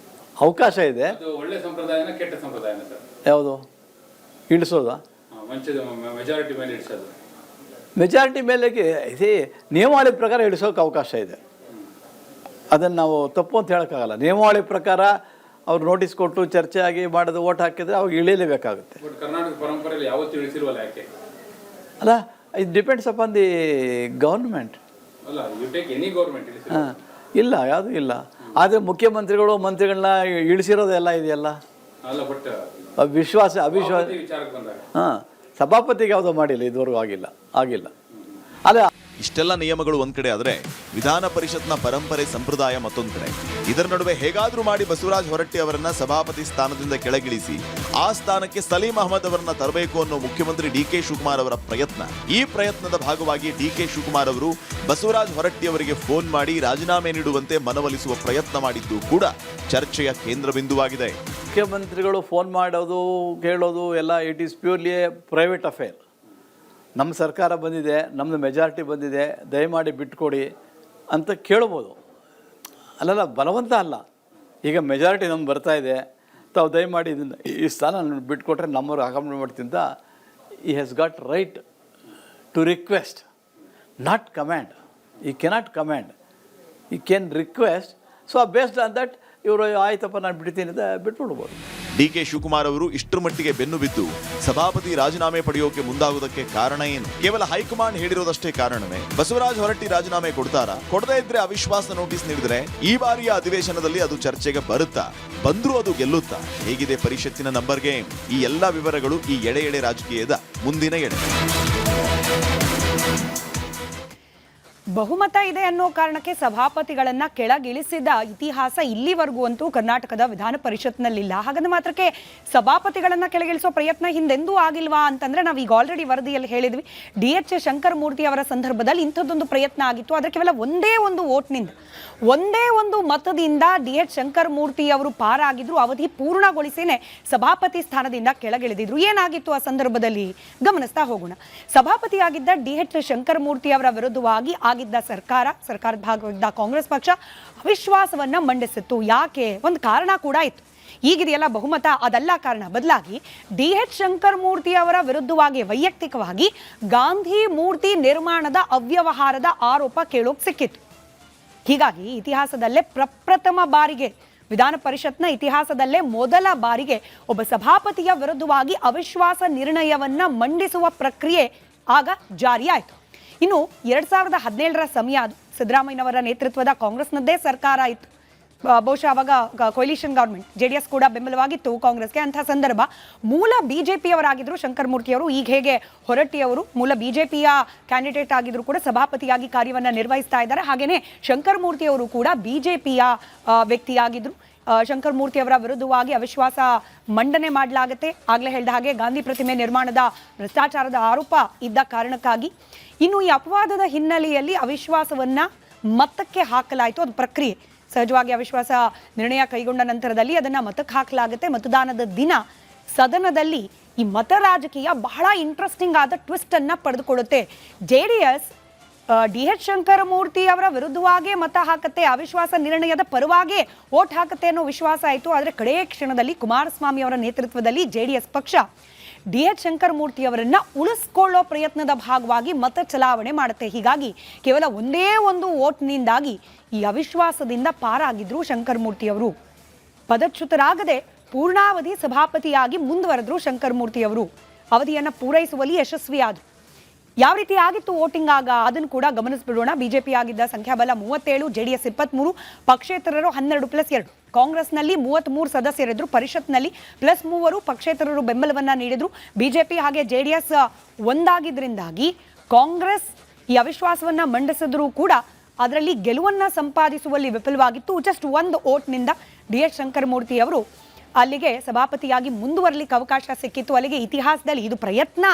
ಅದು ಒಳ್ಳೆ ಸಂಪ್ರದಾಯನ ಕೆಟ್ಟ ಸಂಪ್ರದಾಯನ ಸರ್? ಯಾವುದು ಇಳಿಸೋದಾ? ಮೆಜಾರಿಟಿ ಮೇಲೆ ಇಳಿಸೋದು. ಮೆಜಾರಿಟಿ ಮೇಲೆ ಇದೇ ನಿಯಮಾವಳಿ ಪ್ರಕಾರ ಇಳಿಸೋಕೆ ಅವಕಾಶ ಇದೆ. ಅದನ್ನು ನಾವು ತಪ್ಪು ಅಂತ ಹೇಳೋಕ್ಕಾಗಲ್ಲ. ನಿಯಮಾವಳಿ ಪ್ರಕಾರ ಅವ್ರು ನೋಟಿಸ್ ಕೊಟ್ಟು ಚರ್ಚೆ ಆಗಿ ಮಾಡೋದು ಓಟ್ ಹಾಕಿದ್ರೆ ಅವಾಗ ಇಳಿಲೇಬೇಕಾಗುತ್ತೆ. ಬಟ್ ಕರ್ನಾಟಕ ಪರಂಪರೆಯಲ್ಲಿ ಯಾವತ್ತೂ ಇಳಿಸಿಲ್ವಲ್ಲ, ಯಾಕೆ? ಅಲ್ಲ, it depends upon the government. ಅಲ್ಲ, ಯು ಟೇಕ್ ಎನಿ ಗೌರ್ಮೆಂಟ್ ಹಾಂ, ಇಲ್ಲ, ಯಾವುದೂ ಇಲ್ಲ. ಆದರೆ ಮುಖ್ಯಮಂತ್ರಿಗಳು ಮಂತ್ರಿಗಳನ್ನ ಇಳಿಸಿರೋದೆಲ್ಲ ಇದೆಯಲ್ಲ. ಅಲ್ಲ, ಬಟ್ ಅವಿಶ್ವಾಸ ವಿಚಾರಕ್ಕೆ ಬಂದಾಗ ಹಾಂ, ಸಭಾಪತಿಗೆ ಯಾವುದೋ ಮಾಡಿಲ್ಲ, ಇದುವರೆಗೂ ಆಗಿಲ್ಲ. ಅಲ್ಲ, ಇಷ್ಟೆಲ್ಲ ನಿಯಮಗಳು ಒಂದ್ ಕಡೆ ಆದ್ರೆ ವಿಧಾನ ಪರಿಷತ್ನ ಪರಂಪರೆ ಸಂಪ್ರದಾಯ ಮತ್ತೊಂದ್ ಕಡೆ. ಇದರ ನಡುವೆ ಹೇಗಾದ್ರೂ ಮಾಡಿ ಬಸವರಾಜ ಹೊರಟ್ಟಿ ಅವರನ್ನ ಸಭಾಪತಿ ಸ್ಥಾನದಿಂದ ಕೆಳಗಿಳಿಸಿ ಆ ಸ್ಥಾನಕ್ಕೆ ಸಲೀಂ ಅಹಮದ್ ಅವರನ್ನ ತರಬೇಕು ಅನ್ನೋ ಮುಖ್ಯಮಂತ್ರಿ ಡಿ.ಕೆ. ಶಿವಕುಮಾರ್ ಅವರ ಪ್ರಯತ್ನ. ಈ ಪ್ರಯತ್ನದ ಭಾಗವಾಗಿ ಡಿ.ಕೆ. ಶಿವಕುಮಾರ್ ಅವರು ಬಸವರಾಜ ಹೊರಟ್ಟಿ ಅವರಿಗೆ ಫೋನ್ ಮಾಡಿ ರಾಜೀನಾಮೆ ನೀಡುವಂತೆ ಮನವೊಲಿಸುವ ಪ್ರಯತ್ನ ಮಾಡಿದ್ದು ಕೂಡ ಚರ್ಚೆಯ ಕೇಂದ್ರ ಬಿಂದುವಾಗಿದೆ. ಮುಖ್ಯಮಂತ್ರಿಗಳು ಫೋನ್ ಮಾಡೋದು ಕೇಳೋದು ಎಲ್ಲ it is purely A private affair. ನಮ್ಮ ಸರ್ಕಾರ ಬಂದಿದೆ, ನಮ್ಮದು ಮೆಜಾರಿಟಿ ಬಂದಿದೆ, ದಯಮಾಡಿ ಬಿಟ್ಕೊಡಿ ಅಂತ ಕೇಳ್ಬೋದು. ಅಲ್ಲಲ್ಲ, ಬಲವಂತ ಅಲ್ಲ. ಈಗ ಮೆಜಾರಿಟಿ ನಮ್ಗೆ ಬರ್ತಾ ಇದೆ, ತಾವು ದಯಮಾಡಿ ಇದನ್ನು ಈ ಸ್ಥಾನ ಬಿಟ್ಕೊಟ್ರೆ ನಮ್ಮವ್ರು ಆಕ್ರಮಣ ಮಾಡ್ತಿಂತ he has got right to request, not command. He cannot command, he can request. So based on that ಇವರು ಆಯ್ತಪ್ಪ ನಾನು ಬಿಡ್ತೀನಿ ಅಂತ ಬಿಟ್ಬಿಡ್ಬೋದು. ಡಿ.ಕೆ. ಶಿವಕುಮಾರ್ ಅವರು ಇಷ್ಟರ ಮಟ್ಟಿಗೆ ಬೆನ್ನು ಬಿದ್ದು ಸಭಾಪತಿ ರಾಜೀನಾಮೆ ಪಡೆಯೋಕೆ ಮುಂದಾಗುವುದಕ್ಕೆ ಕಾರಣ ಏನು? ಕೇವಲ ಹೈಕಮಾಂಡ್ ಹೇಳಿರೋದಷ್ಟೇ ಕಾರಣವೇ? ಬಸವರಾಜ ಹೊರಟ್ಟಿ ರಾಜೀನಾಮೆ ಕೊಡ್ತಾರಾ? ಕೊಡದೇ ಇದ್ರೆ ಅವಿಶ್ವಾಸ ನೋಟಿಸ್ ನೀಡಿದ್ರೆ ಈ ಬಾರಿಯ ಅಧಿವೇಶನದಲ್ಲಿ ಅದು ಚರ್ಚೆಗೆ ಬರುತ್ತಾ? ಬಂದ್ರೂ ಅದು ಗೆಲ್ಲುತ್ತಾ? ಹೇಗಿದೆ ಪರಿಷತ್ತಿನ ನಂಬರ್ ಗೇಮ್? ಈ ಎಲ್ಲಾ ವಿವರಗಳು ಈ ಎಡೆ ರಾಜಕೀಯದ ಮುಂದಿನ ಎಡೆ. ಬಹುಮತ ಇದೆ ಅನ್ನೋ ಕಾರಣಕ್ಕೆ ಸಭಾಪತಿಗಳನ್ನ ಕೆಳಗಿಳಿಸಿದ ಇತಿಹಾಸ ಇಲ್ಲಿವರೆಗೂ ಅಂತೂ ಕರ್ನಾಟಕದ ವಿಧಾನ ಪರಿಷತ್ನಲ್ಲಿಲ್ಲ. ಹಾಗಂದ ಮಾತ್ರಕ್ಕೆ ಸಭಾಪತಿಗಳನ್ನ ಕೆಳಗಿಳಿಸೋ ಪ್ರಯತ್ನ ಹಿಂದೆಂದೂ ಆಗಿಲ್ವಾ ಅಂತಂದ್ರೆ ನಾವು ಈಗ ಆಲ್ರೆಡಿ ವರದಿಯಲ್ಲಿ ಹೇಳಿದ್ವಿ. ಡಿ.ಎಚ್. ಶಂಕರಮೂರ್ತಿ ಅವರ ಸಂದರ್ಭದಲ್ಲಿ ಇಂಥದ್ದೊಂದು ಪ್ರಯತ್ನ ಆಗಿತ್ತು. ಅದಕ್ಕೆ ಕೇವಲ ಒಂದೇ ಒಂದು ಮತದಿಂದ ಡಿ.ಎಚ್. ಶಂಕರಮೂರ್ತಿ ಅವರು ಪಾರಾಗಿದ್ರು. ಅವಧಿ ಪೂರ್ಣಗೊಳಿಸಿನೇ ಸಭಾಪತಿ ಸ್ಥಾನದಿಂದ ಕೆಳಗಿಳಿದಿದ್ರು. ಏನಾಗಿತ್ತು ಆ ಸಂದರ್ಭದಲ್ಲಿ ಗಮನಿಸ್ತಾ ಹೋಗೋಣ. ಸಭಾಪತಿಯಾಗಿದ್ದ ಡಿ.ಎಚ್. ಶಂಕರಮೂರ್ತಿ ಅವರ ವಿರುದ್ಧವಾಗಿ ಆಗಿದ್ದ ಸರ್ಕಾರದ ಭಾಗವಾಗಿದ್ದ ಕಾಂಗ್ರೆಸ್ ಪಕ್ಷ ಅವಿಶ್ವಾಸವನ್ನ ಮಂಡಿಸಿತ್ತು. ಯಾಕೆ? ಒಂದು ಕಾರಣ ಕೂಡ ಇತ್ತು. ಈಗಿದೆಯಲ್ಲ ಬಹುಮತ, ಅದಲ್ಲ ಕಾರಣ. ಬದಲಾಗಿ ಡಿ.ಎಚ್. ಶಂಕರಮೂರ್ತಿ ಅವರ ವಿರುದ್ಧವಾಗಿ ವೈಯಕ್ತಿಕವಾಗಿ ಗಾಂಧಿ ಮೂರ್ತಿ ನಿರ್ಮಾಣದ ಅವ್ಯವಹಾರದ ಆರೋಪ ಕೇಳೋಕ್ ಸಿಕ್ಕಿತ್ತು. ಹೀಗಾಗಿ ಇತಿಹಾಸದಲ್ಲೇ ಪ್ರಪ್ರಥಮ ಬಾರಿಗೆ, ವಿಧಾನ ಪರಿಷತ್ನ ಇತಿಹಾಸದಲ್ಲೇ ಮೊದಲ ಬಾರಿಗೆ ಒಬ್ಬ ಸಭಾಪತಿಯ ವಿರುದ್ಧವಾಗಿ ಅವಿಶ್ವಾಸ ನಿರ್ಣಯವನ್ನ ಮಂಡಿಸುವ ಪ್ರಕ್ರಿಯೆ ಆಗ ಜಾರಿಯಾಯಿತು. ಇನ್ನು 2017ರ ಸಮಯ ಅದು. ಸಿದ್ದರಾಮಯ್ಯನವರ ನೇತೃತ್ವದ ಕಾಂಗ್ರೆಸ್ನದ್ದೇ ಸರ್ಕಾರ ಇತ್ತು. ಬಹುಶಃ ಅವಾಗ ಕೊಯ್ಲಿಷನ್ ಗೌರ್ಮೆಂಟ್, JDS ಕೂಡ ಬೆಂಬಲವಾಗಿತ್ತು ಕಾಂಗ್ರೆಸ್ಗೆ. ಅಂಥ ಸಂದರ್ಭ ಮೂಲ ಬಿಜೆಪಿಯವರಾಗಿದ್ರು ಶಂಕರಮೂರ್ತಿಯವರು. ಈಗ ಹೇಗೆ ಹೊರಟ್ಟಿಯವರು ಮೂಲ ಬಿಜೆಪಿಯ ಕ್ಯಾಂಡಿಡೇಟ್ ಆಗಿದ್ರು ಕೂಡ ಸಭಾಪತಿಯಾಗಿ ಕಾರ್ಯವನ್ನು ನಿರ್ವಹಿಸ್ತಾ ಇದ್ದಾರೆ. ಹಾಗೇನೆ ಶಂಕರಮೂರ್ತಿಯವರು ಕೂಡ ಬಿಜೆಪಿಯ ವ್ಯಕ್ತಿಯಾಗಿದ್ರು. ಶಂಕರಮೂರ್ತಿ ಅವರ ವಿರುದ್ಧವಾಗಿ ಅವಿಶ್ವಾಸ ಮಂಡನೆ ಮಾಡಲಾಗುತ್ತೆ. ಆಗಲೇ ಹೇಳಿದ ಹಾಗೆ ಗಾಂಧಿ ಪ್ರತಿಮೆ ನಿರ್ಮಾಣದ ಭ್ರಷ್ಟಾಚಾರದ ಆರೋಪ ಇದ್ದ ಕಾರಣಕ್ಕಾಗಿ ಇನ್ನು ಈ ಅಪವಾದದ ಹಿನ್ನೆಲೆಯಲ್ಲಿ ಅವಿಶ್ವಾಸವನ್ನ ಮತಕ್ಕೆ ಹಾಕಲಾಯಿತು. ಅದು ಪ್ರಕ್ರಿಯೆ. ಸಹಜವಾಗಿ ಅವಿಶ್ವಾಸ ನಿರ್ಣಯ ಕೈಗೊಂಡ ನಂತರದಲ್ಲಿ ಅದನ್ನ ಮತಕ್ಕೆ ಹಾಕಲಾಗುತ್ತೆ. ಮತದಾನದ ದಿನ ಸದನದಲ್ಲಿ ಈ ಮತ ರಾಜಕೀಯ ಬಹಳ ಇಂಟ್ರೆಸ್ಟಿಂಗ್ ಆದ ಟ್ವಿಸ್ಟ್ ಅನ್ನ ಪಡೆದುಕೊಳ್ಳುತ್ತೆ. JDS DH ಶಂಕರಮೂರ್ತಿ ಅವರ ವಿರುದ್ಧವಾಗೇ ಮತ ಹಾಕತ್ತೆ, ಅವಿಶ್ವಾಸ ನಿರ್ಣಯದ ಪರವಾಗೇ ವೋಟ್ ಹಾಕತ್ತೆ ಅನ್ನೋ ವಿಶ್ವಾಸ ಆಯಿತು. ಆದರೆ ಕಡೆಯ ಕ್ಷಣದಲ್ಲಿ ಕುಮಾರಸ್ವಾಮಿ ಅವರ ನೇತೃತ್ವದಲ್ಲಿ JDS ಪಕ್ಷ DH ಶಂಕರಮೂರ್ತಿ ಅವರನ್ನ ಉಳಿಸ್ಕೊಳ್ಳೋ ಪ್ರಯತ್ನದ ಭಾಗವಾಗಿ ಮತ ಚಲಾವಣೆ ಮಾಡುತ್ತೆ. ಹೀಗಾಗಿ ಕೇವಲ ಒಂದೇ ಒಂದು ವೋಟ್ನಿಂದಾಗಿ ಈ ಅವಿಶ್ವಾಸದಿಂದ ಪಾರಾಗಿದ್ರು ಶಂಕರಮೂರ್ತಿ ಅವರು. ಪದಚ್ಯುತರಾಗದೆ ಪೂರ್ಣಾವಧಿ ಸಭಾಪತಿಯಾಗಿ ಮುಂದುವರೆದ್ರು ಶಂಕರಮೂರ್ತಿ ಅವರು. ಅವಧಿಯನ್ನು ಪೂರೈಸುವಲ್ಲಿ ಯಶಸ್ವಿಯಾದರು. ಯಾವ ರೀತಿ ಆಗಿತ್ತು ವೋಟಿಂಗ್ ಆಗ ಅದನ್ನು ಕೂಡ ಗಮನಿಸ್ಬಿಡೋಣ. ಬಿಜೆಪಿ ಆಗಿದ್ದ ಸಂಖ್ಯಾಬಲ 37, JDS 23, ಪಕ್ಷೇತರರು 12+2. ಕಾಂಗ್ರೆಸ್ನಲ್ಲಿ 33 ಸದಸ್ಯರಿದ್ರು, ಪರಿಷತ್ನಲ್ಲಿ +3 ಪಕ್ಷೇತರರು ಬೆಂಬಲವನ್ನ ನೀಡಿದ್ರು. ಬಿಜೆಪಿ ಹಾಗೆ JDS ಒಂದಾಗಿದ್ದರಿಂದಾಗಿ ಕಾಂಗ್ರೆಸ್ ಈ ಅವಿಶ್ವಾಸವನ್ನ ಮಂಡಿಸಿದ್ರೂ ಕೂಡ ಅದರಲ್ಲಿ ಗೆಲುವನ್ನ ಸಂಪಾದಿಸುವಲ್ಲಿ ವಿಫಲವಾಗಿತ್ತು. ಜಸ್ಟ್ ಒಂದು ವೋಟ್ನಿಂದ DH ಶಂಕರಮೂರ್ತಿ ಅವರು ಅಲ್ಲಿಗೆ ಸಭಾಪತಿಯಾಗಿ ಮುಂದುವರಲಿಕ್ಕೆ ಅವಕಾಶ ಸಿಕ್ಕಿತ್ತು. ಅಲ್ಲಿಗೆ ಇತಿಹಾಸದಲ್ಲಿ ಇದು ಪ್ರಯತ್ನ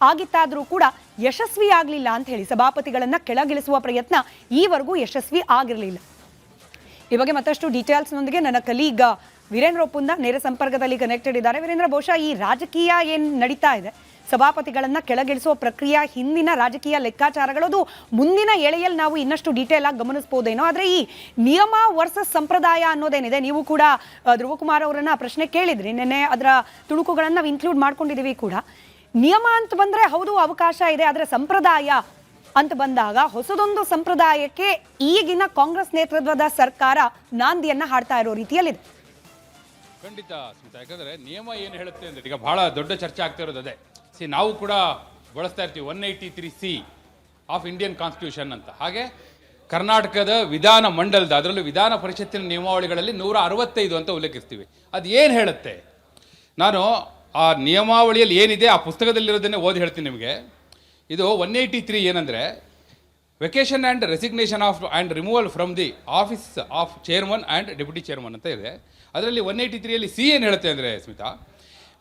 ಆಗಿತ್ತಾದರೂ ಕೂಡ ಯಶಸ್ವಿ ಆಗಲಿಲ್ಲ ಅಂತ ಹೇಳಿ ಸಭಾಪತಿಗಳನ್ನು ಕೆಳಗಿಳಿಸುವ ಪ್ರಯತ್ನ ಈವರೆಗೂ ಯಶಸ್ವಿ ಆಗಿರಲಿಲ್ಲ. ಈ ಬಗ್ಗೆ ಮತ್ತಷ್ಟು ಡೀಟೇಲ್ಸ್ನೊಂದಿಗೆ ನನ್ನ ಕಲೀಗ್ ವೀರೇಂದ್ರ ಒಪ್ಪುಂದ ನೇರ ಸಂಪರ್ಕದಲ್ಲಿ ಕನೆಕ್ಟೆಡ್ ಇದ್ದಾರೆ. ವೀರೇಂದ್ರ, ಬಹುಶಃ ಈ ರಾಜಕೀಯ ಏನು ನಡೀತಾ ಇದೆ, ಸಭಾಪತಿಗಳನ್ನು ಕೆಳಗಿಳಿಸುವ ಪ್ರಕ್ರಿಯೆ ಹಿಂದಿನ ರಾಜಕೀಯ ಲೆಕ್ಕಾಚಾರಗಳು, ಅದು ಮುಂದಿನ ಎಳೆಯಲ್ಲಿ ನಾವು ಇನ್ನಷ್ಟು ಡೀಟೇಲ್ ಆಗಿ ಗಮನಿಸಬಹುದೇನೋ. ಆದರೆ ಈ ನಿಯಮ ವರ್ಸಸ್ ಸಂಪ್ರದಾಯ ಅನ್ನೋದೇನಿದೆ, ನೀವು ಕೂಡ ಧ್ರುವಕುಮಾರ್ ಅವರನ್ನ ಪ್ರಶ್ನೆ ಕೇಳಿದ್ರಿ ನೆನ್ನೆ, ಅದರ ತುಣುಕುಗಳನ್ನು ನಾವು ಇನ್ಕ್ಲೂಡ್ ಮಾಡ್ಕೊಂಡಿದ್ದೀವಿ ಕೂಡ. ನಿಯಮ ಅಂತ ಬಂದರೆ ಹೌದು ಅವಕಾಶ ಇದೆ, ಆದರೆ ಸಂಪ್ರದಾಯ ಅಂತ ಬಂದಾಗ ಹೊಸದೊಂದು ಸಂಪ್ರದಾಯಕ್ಕೆ ಈಗಿನ ಕಾಂಗ್ರೆಸ್ ನೇತೃತ್ವದ ಸರ್ಕಾರ ನಾಂದಿಯನ್ನ ಹಾಡ್ತಾ ಇರೋ ರೀತಿಯಲ್ಲಿದೆ. ಖಂಡಿತ ಸ್ಮಿತಾ, ಯಾಕಂದ್ರೆ ನಿಯಮ ಏನು ಹೇಳುತ್ತೆ ಅಂದ್ರೆ ಈಗ ಬಹಳ ದೊಡ್ಡ ಚರ್ಚೆ ಆಗ್ತಾ ಇರೋದು ಅದೇ. ನಾವು ಕೂಡ ಬಳಸ್ತಾ ಇರ್ತೀವಿ 183C ಆಫ್ ಇಂಡಿಯನ್ ಕಾನ್ಸ್ಟಿಟ್ಯೂಷನ್ ಅಂತ. ಹಾಗೆ ಕರ್ನಾಟಕದ ವಿಧಾನ ಮಂಡಲದ, ಅದರಲ್ಲೂ ವಿಧಾನ ಪರಿಷತ್ತಿನ ನಿಯಮಾವಳಿಗಳಲ್ಲಿ 165 ಅಂತ ಉಲ್ಲೇಖಿಸ್ತೀವಿ. ಅದು ಏನು ಹೇಳುತ್ತೆ, ನಾನು ಆ ನಿಯಮಾವಳಿಯಲ್ಲಿ ಏನಿದೆ ಆ ಪುಸ್ತಕದಲ್ಲಿರೋದನ್ನೇ ಓದಿ ಹೇಳ್ತೀನಿ ನಿಮಗೆ. ಇದು 183 ಏನಂದರೆ vacation and resignation of and removal from the office of chairman and deputy chairman ಅಂತ ಇದೆ. ಅದರಲ್ಲಿ 183ಯಲ್ಲಿ C ಏನು ಹೇಳುತ್ತೆ ಅಂದರೆ ಸ್ಮಿತಾ,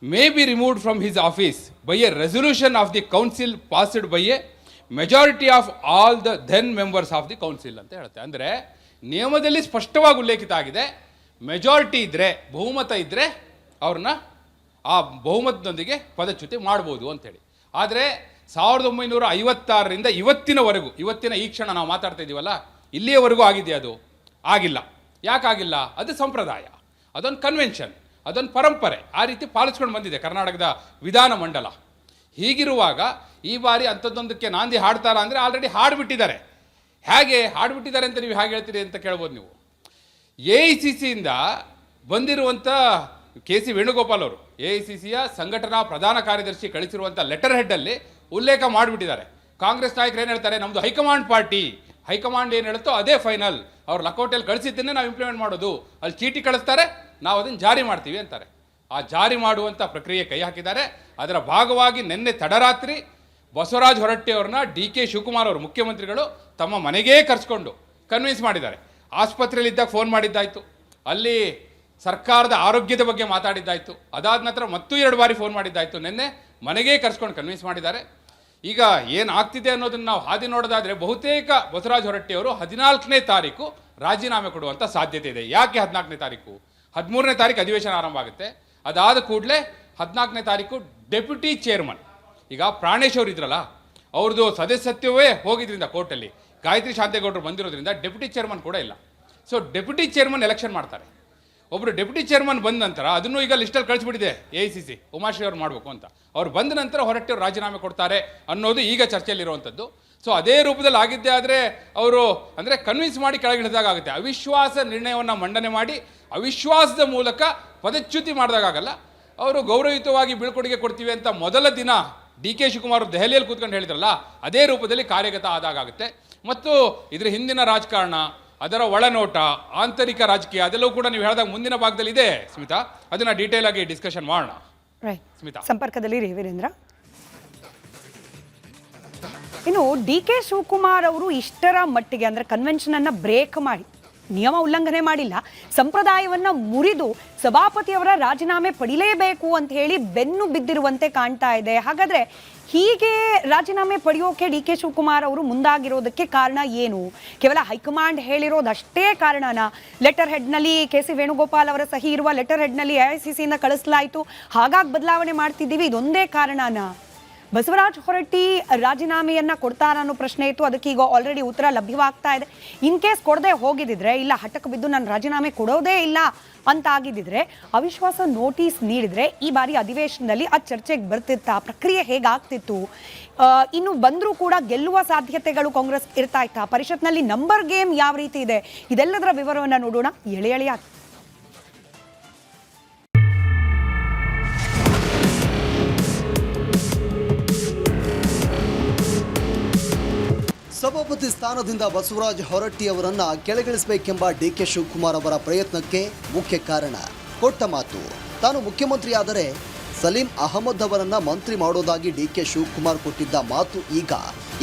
may be removed from his office by a resolution of the council passed by a majority of all the then members of the council ಅಂತ ಹೇಳುತ್ತೆ. ಅಂದರೆ ನಿಯಮದಲ್ಲಿ ಸ್ಪಷ್ಟವಾಗಿ ಉಲ್ಲೇಖಿತ ಆಗಿದೆ, ಮೆಜಾರಿಟಿ ಇದ್ದರೆ, ಬಹುಮತ ಇದ್ದರೆ ಅವ್ರನ್ನ ಆ ಬಹುಮತದೊಂದಿಗೆ ಪದಚ್ಯುತಿ ಮಾಡ್ಬೋದು ಅಂಥೇಳಿ. ಆದರೆ 1956ರಿಂದ ಇವತ್ತಿನವರೆಗೂ, ಇವತ್ತಿನ ಈ ಕ್ಷಣ ನಾವು ಮಾತಾಡ್ತಾ ಇದ್ದೀವಲ್ಲ, ಇಲ್ಲಿಯವರೆಗೂ ಆಗಿದೆಯಾ? ಅದು ಆಗಿಲ್ಲ. ಯಾಕಾಗಿಲ್ಲ? ಅದು ಸಂಪ್ರದಾಯ, ಅದೊಂದು ಕನ್ವೆನ್ಷನ್, ಅದೊಂದು ಪರಂಪರೆ, ಆ ರೀತಿ ಪಾಲಿಸ್ಕೊಂಡು ಬಂದಿದೆ ಕರ್ನಾಟಕದ ವಿಧಾನ ಮಂಡಲ. ಹೀಗಿರುವಾಗ ಈ ಬಾರಿ ಅಂಥದ್ದೊಂದಕ್ಕೆ ನಾಂದಿ ಹಾಡ್ತಾರಾ ಅಂದರೆ ಆಲ್ರೆಡಿ ಹಾಡ್ಬಿಟ್ಟಿದ್ದಾರೆ. ಹೇಗೆ ಹಾಡ್ಬಿಟ್ಟಿದ್ದಾರೆ ಅಂತ ನೀವು ಹೇಗೆ ಹೇಳ್ತೀರಿ ಅಂತ ಕೇಳ್ಬೋದು ನೀವು. AICCಯಿಂದ ಬಂದಿರುವಂಥ KC ವೇಣುಗೋಪಾಲ್ ಅವರು AICCಯ ಸಂಘಟನಾ ಪ್ರಧಾನ ಕಾರ್ಯದರ್ಶಿ ಕಳಿಸಿರುವಂಥ ಲೆಟರ್ ಹೆಡ್ಡಲ್ಲಿ ಉಲ್ಲೇಖ ಮಾಡಿಬಿಟ್ಟಿದ್ದಾರೆ. ಕಾಂಗ್ರೆಸ್ ನಾಯಕರು ಏನು ಹೇಳ್ತಾರೆ, ನಮ್ಮದು ಹೈಕಮಾಂಡ್ ಪಾರ್ಟಿ, ಹೈಕಮಾಂಡ್ ಏನು ಹೇಳುತ್ತೋ ಅದೇ ಫೈನಲ್, ಅವ್ರು ಲಕೌಟಲ್ಲಿ ಕಳಿಸಿದ್ದನ್ನೇ ನಾವು ಇಂಪ್ಲಿಮೆಂಟ್ ಮಾಡೋದು, ಅಲ್ಲಿ ಚೀಟಿ ಕಳಿಸ್ತಾರೆ, ನಾವು ಅದನ್ನು ಜಾರಿ ಮಾಡ್ತೀವಿ ಅಂತಾರೆ. ಆ ಜಾರಿ ಮಾಡುವಂಥ ಪ್ರಕ್ರಿಯೆ ಕೈ ಹಾಕಿದ್ದಾರೆ. ಅದರ ಭಾಗವಾಗಿ ನಿನ್ನೆ ತಡರಾತ್ರಿ ಬಸವರಾಜ ಹೊರಟ್ಟಿಯವ್ರನ್ನ DK ಶಿವಕುಮಾರ್ ಅವರು ಮುಖ್ಯಮಂತ್ರಿಗಳು ತಮ್ಮ ಮನೆಗೇ ಕರೆಸ್ಕೊಂಡು ಕನ್ವಿನ್ಸ್ ಮಾಡಿದ್ದಾರೆ. ಆಸ್ಪತ್ರೆಯಲ್ಲಿದ್ದಾಗ ಫೋನ್ ಮಾಡಿದ್ದಾಯಿತು, ಅಲ್ಲಿ ಸರ್ಕಾರದ ಆರೋಗ್ಯದ ಬಗ್ಗೆ ಮಾತಾಡಿದ್ದಾಯಿತು, ಅದಾದ ನಂತರ ಮತ್ತೂ 2 ಬಾರಿ ಫೋನ್ ಮಾಡಿದ್ದಾಯಿತು, ನಿನ್ನೆ ಮನೆಗೇ ಕರೆಸ್ಕೊಂಡು ಕನ್ವಿನ್ಸ್ ಮಾಡಿದ್ದಾರೆ. ಈಗ ಏನು ಆಗ್ತಿದೆ ಅನ್ನೋದನ್ನು ನಾವು ಹಾದಿ ನೋಡೋದಾದರೆ ಬಹುತೇಕ ಬಸವರಾಜ ಹೊರಟ್ಟಿಯವರು 14ನೇ ತಾರೀಕು ರಾಜೀನಾಮೆ ಕೊಡುವಂಥ ಸಾಧ್ಯತೆ ಇದೆ. ಯಾಕೆ 14ನೇ ತಾರೀಕು? 13ನೇ ತಾರೀಕು ಅಧಿವೇಶನ ಆರಂಭ ಆಗುತ್ತೆ. ಅದಾದ ಕೂಡಲೇ 14ನೇ ತಾರೀಕು ಡೆಪ್ಯೂಟಿ ಚೇರ್ಮನ್, ಈಗ ಪ್ರಾಣೇಶ್ ಅವರು ಇದ್ರಲ್ಲ, ಅವ್ರದ್ದು ಸದಸ್ಯತ್ವವೇ ಹೋಗಿದ್ರಿಂದ ಕೋರ್ಟಲ್ಲಿ, ಗಾಯತ್ರಿ ಶಾಂತೇಗೌಡರು ಬಂದಿರೋದ್ರಿಂದ ಡೆಪ್ಯೂಟಿ ಚೇರ್ಮನ್ ಕೂಡ ಇಲ್ಲ. ಸೊ ಡೆಪ್ಯೂಟಿ ಚೇರ್ಮನ್ ಎಲೆಕ್ಷನ್ ಮಾಡ್ತಾರೆ. ಒಬ್ಬರು ಡೆಪ್ಯೂಟಿ ಚೇರ್ಮನ್ ಬಂದ ನಂತರ ಅದನ್ನು ಈಗ ಲಿಸ್ಟಲ್ಲಿ ಕಳಿಸ್ಬಿಟ್ಟಿದೆ AICC, ಉಮಾಶ್ರೀ ಅವ್ರು ಮಾಡಬೇಕು ಅಂತ. ಅವ್ರು ಬಂದ ನಂತರ ಹೊರಟ್ಟಿಯವರು ರಾಜೀನಾಮೆ ಕೊಡ್ತಾರೆ ಅನ್ನೋದು ಈಗ ಚರ್ಚೆಯಲ್ಲಿರುವಂಥದ್ದು. ಸೊ ಅದೇ ರೂಪದಲ್ಲಿ ಆಗಿದ್ದೇ ಆದರೆ ಅವರು ಅಂದರೆ ಕನ್ವಿನ್ಸ್ ಮಾಡಿ ಕೆಳಗಿಳಿದಾಗ ಆಗುತ್ತೆ. ಅವಿಶ್ವಾಸ ನಿರ್ಣಯವನ್ನು ಮಂಡನೆ ಮಾಡಿ ಅವಿಶ್ವಾಸದ ಮೂಲಕ ಪದಚ್ಯುತಿ ಮಾಡಿದಾಗಲ್ಲ, ಅವರು ಗೌರವಯುತವಾಗಿ ಬೀಳ್ಕೊಡುಗೆ ಕೊಡ್ತೀವಿ ಅಂತ ಮೊದಲ ದಿನ DK ಶಿವಕುಮಾರ್ ದೆಹಲಿಯಲ್ಲಿ ಕೂತ್ಕೊಂಡು ಹೇಳಿದ್ರಲ್ಲ, ಅದೇ ರೂಪದಲ್ಲಿ ಕಾರ್ಯಗತ ಆದಾಗುತ್ತೆ. ಮತ್ತು ಇದರ ಹಿಂದಿನ ರಾಜಕಾರಣ, ಅದರ ಒಳನೋಟ, ಆಂತರಿಕ ರಾಜಕೀಯ, ಅದೆಲ್ಲವೂ ಕೂಡ ನೀವು ಹೇಳಿದಾಗ ಮುಂದಿನ ಭಾಗದಲ್ಲಿ ಇದೆ ಸ್ಮಿತಾ, ಅದನ್ನ ಡೀಟೇಲ್ ಆಗಿ ಡಿಸ್ಕಷನ್ ಮಾಡೋಣ. ಸ್ಮಿತಾ ಸಂಪರ್ಕದಲ್ಲಿ ವೀರೇಂದ್ರ. ಇನ್ನು DK ಶಿವಕುಮಾರ್ ಅವರು ಇಷ್ಟರ ಮಟ್ಟಿಗೆ ಅಂದರೆ ಕನ್ವೆನ್ಷನ್ ಅನ್ನ ಬ್ರೇಕ್ ಮಾಡಿ, ನಿಯಮ ಉಲ್ಲಂಘನೆ ಮಾಡಿಲ್ಲ, ಸಂಪ್ರದಾಯವನ್ನ ಮುರಿದು ಸಭಾಪತಿಯವರ ರಾಜೀನಾಮೆ ಪಡಿಲೇಬೇಕು ಅಂತ ಹೇಳಿ ಬೆನ್ನು ಬಿದ್ದಿರುವಂತೆ ಕಾಣ್ತಾ ಇದೆ. ಹಾಗಾದ್ರೆ ಹೀಗೆ ರಾಜೀನಾಮೆ ಪಡೆಯೋಕೆ DK ಶಿವಕುಮಾರ್ ಅವರು ಮುಂದಾಗಿರೋದಕ್ಕೆ ಕಾರಣ ಏನು? ಕೇವಲ ಹೈಕಮಾಂಡ್ ಹೇಳಿರೋದಷ್ಟೇ ಕಾರಣನಾ? ಲೆಟರ್ ಹೆಡ್ನಲ್ಲಿ KC ವೇಣುಗೋಪಾಲ್ ಅವರ ಸಹಿ ಇರುವ ಲೆಟರ್ ಹೆಡ್ನಲ್ಲಿ AICCಯಿಂದ ಕಳಿಸಲಾಯಿತು, ಹಾಗಾಗಿ ಬದಲಾವಣೆ ಮಾಡ್ತಿದ್ದೀವಿ, ಇದೊಂದೇ ಕಾರಣನಾ? ಬಸವರಾಜ ಹೊರಟ್ಟಿ ರಾಜೀನಾಮೆಯನ್ನ ಕೊಡ್ತಾರ ಅನ್ನೋ ಪ್ರಶ್ನೆ ಇತ್ತು. ಅದಕ್ಕೆ ಈಗ ಆಲ್ರೆಡಿ ಉತ್ತರ ಲಭ್ಯವಾಗ್ತಾ ಇದೆ. ಇನ್ ಕೇಸ್ ಕೊಡದೆ ಹೋಗಿದ್ದಿದ್ರೆ, ಇಲ್ಲ ಹಠಕ್ಕೆ ಬಿದ್ದು ನಾನು ರಾಜೀನಾಮೆ ಕೊಡೋದೇ ಇಲ್ಲ ಅಂತ ಆಗಿದ್ದಿದ್ರೆ, ಅವಿಶ್ವಾಸ ನೋಟಿಸ್ ನೀಡಿದ್ರೆ ಈ ಬಾರಿ ಅಧಿವೇಶನದಲ್ಲಿ ಆ ಚರ್ಚೆಗೆ ಬರ್ತಿತ್ತ, ಪ್ರಕ್ರಿಯೆ ಹೇಗಾಗ್ತಿತ್ತು, ಇನ್ನು ಬಂದರೂ ಕೂಡ ಗೆಲ್ಲುವ ಸಾಧ್ಯತೆಗಳು ಕಾಂಗ್ರೆಸ್ ಇರ್ತಾ ಇತ್ತಾ, ಪರಿಷತ್ನಲ್ಲಿ ನಂಬರ್ ಗೇಮ್ ಯಾವ ರೀತಿ ಇದೆ, ಇದೆಲ್ಲದರ ವಿವರವನ್ನು ನೋಡೋಣ ಎಳೆಯಾಗಿ. ಸಭಾಪತಿ ಸ್ಥಾನದಿಂದ ಬಸವರಾಜ ಹೊರಟ್ಟಿ ಅವರನ್ನ ಕೆಳಗಿಳಿಸಬೇಕೆಂಬ ಡಿಕೆ ಶಿವಕುಮಾರ್ ಅವರ ಪ್ರಯತ್ನಕ್ಕೆ ಮುಖ್ಯ ಕಾರಣ ಕೊಟ್ಟ ಮಾತು. ತಾನು ಮುಖ್ಯಮಂತ್ರಿಯಾದರೆ ಸಲೀಂ ಅಹಮದ್ ಅವರನ್ನ ಮಂತ್ರಿ ಮಾಡೋದಾಗಿ ಡಿಕೆ ಶಿವಕುಮಾರ್ ಕೊಟ್ಟಿದ್ದ ಮಾತು ಈಗ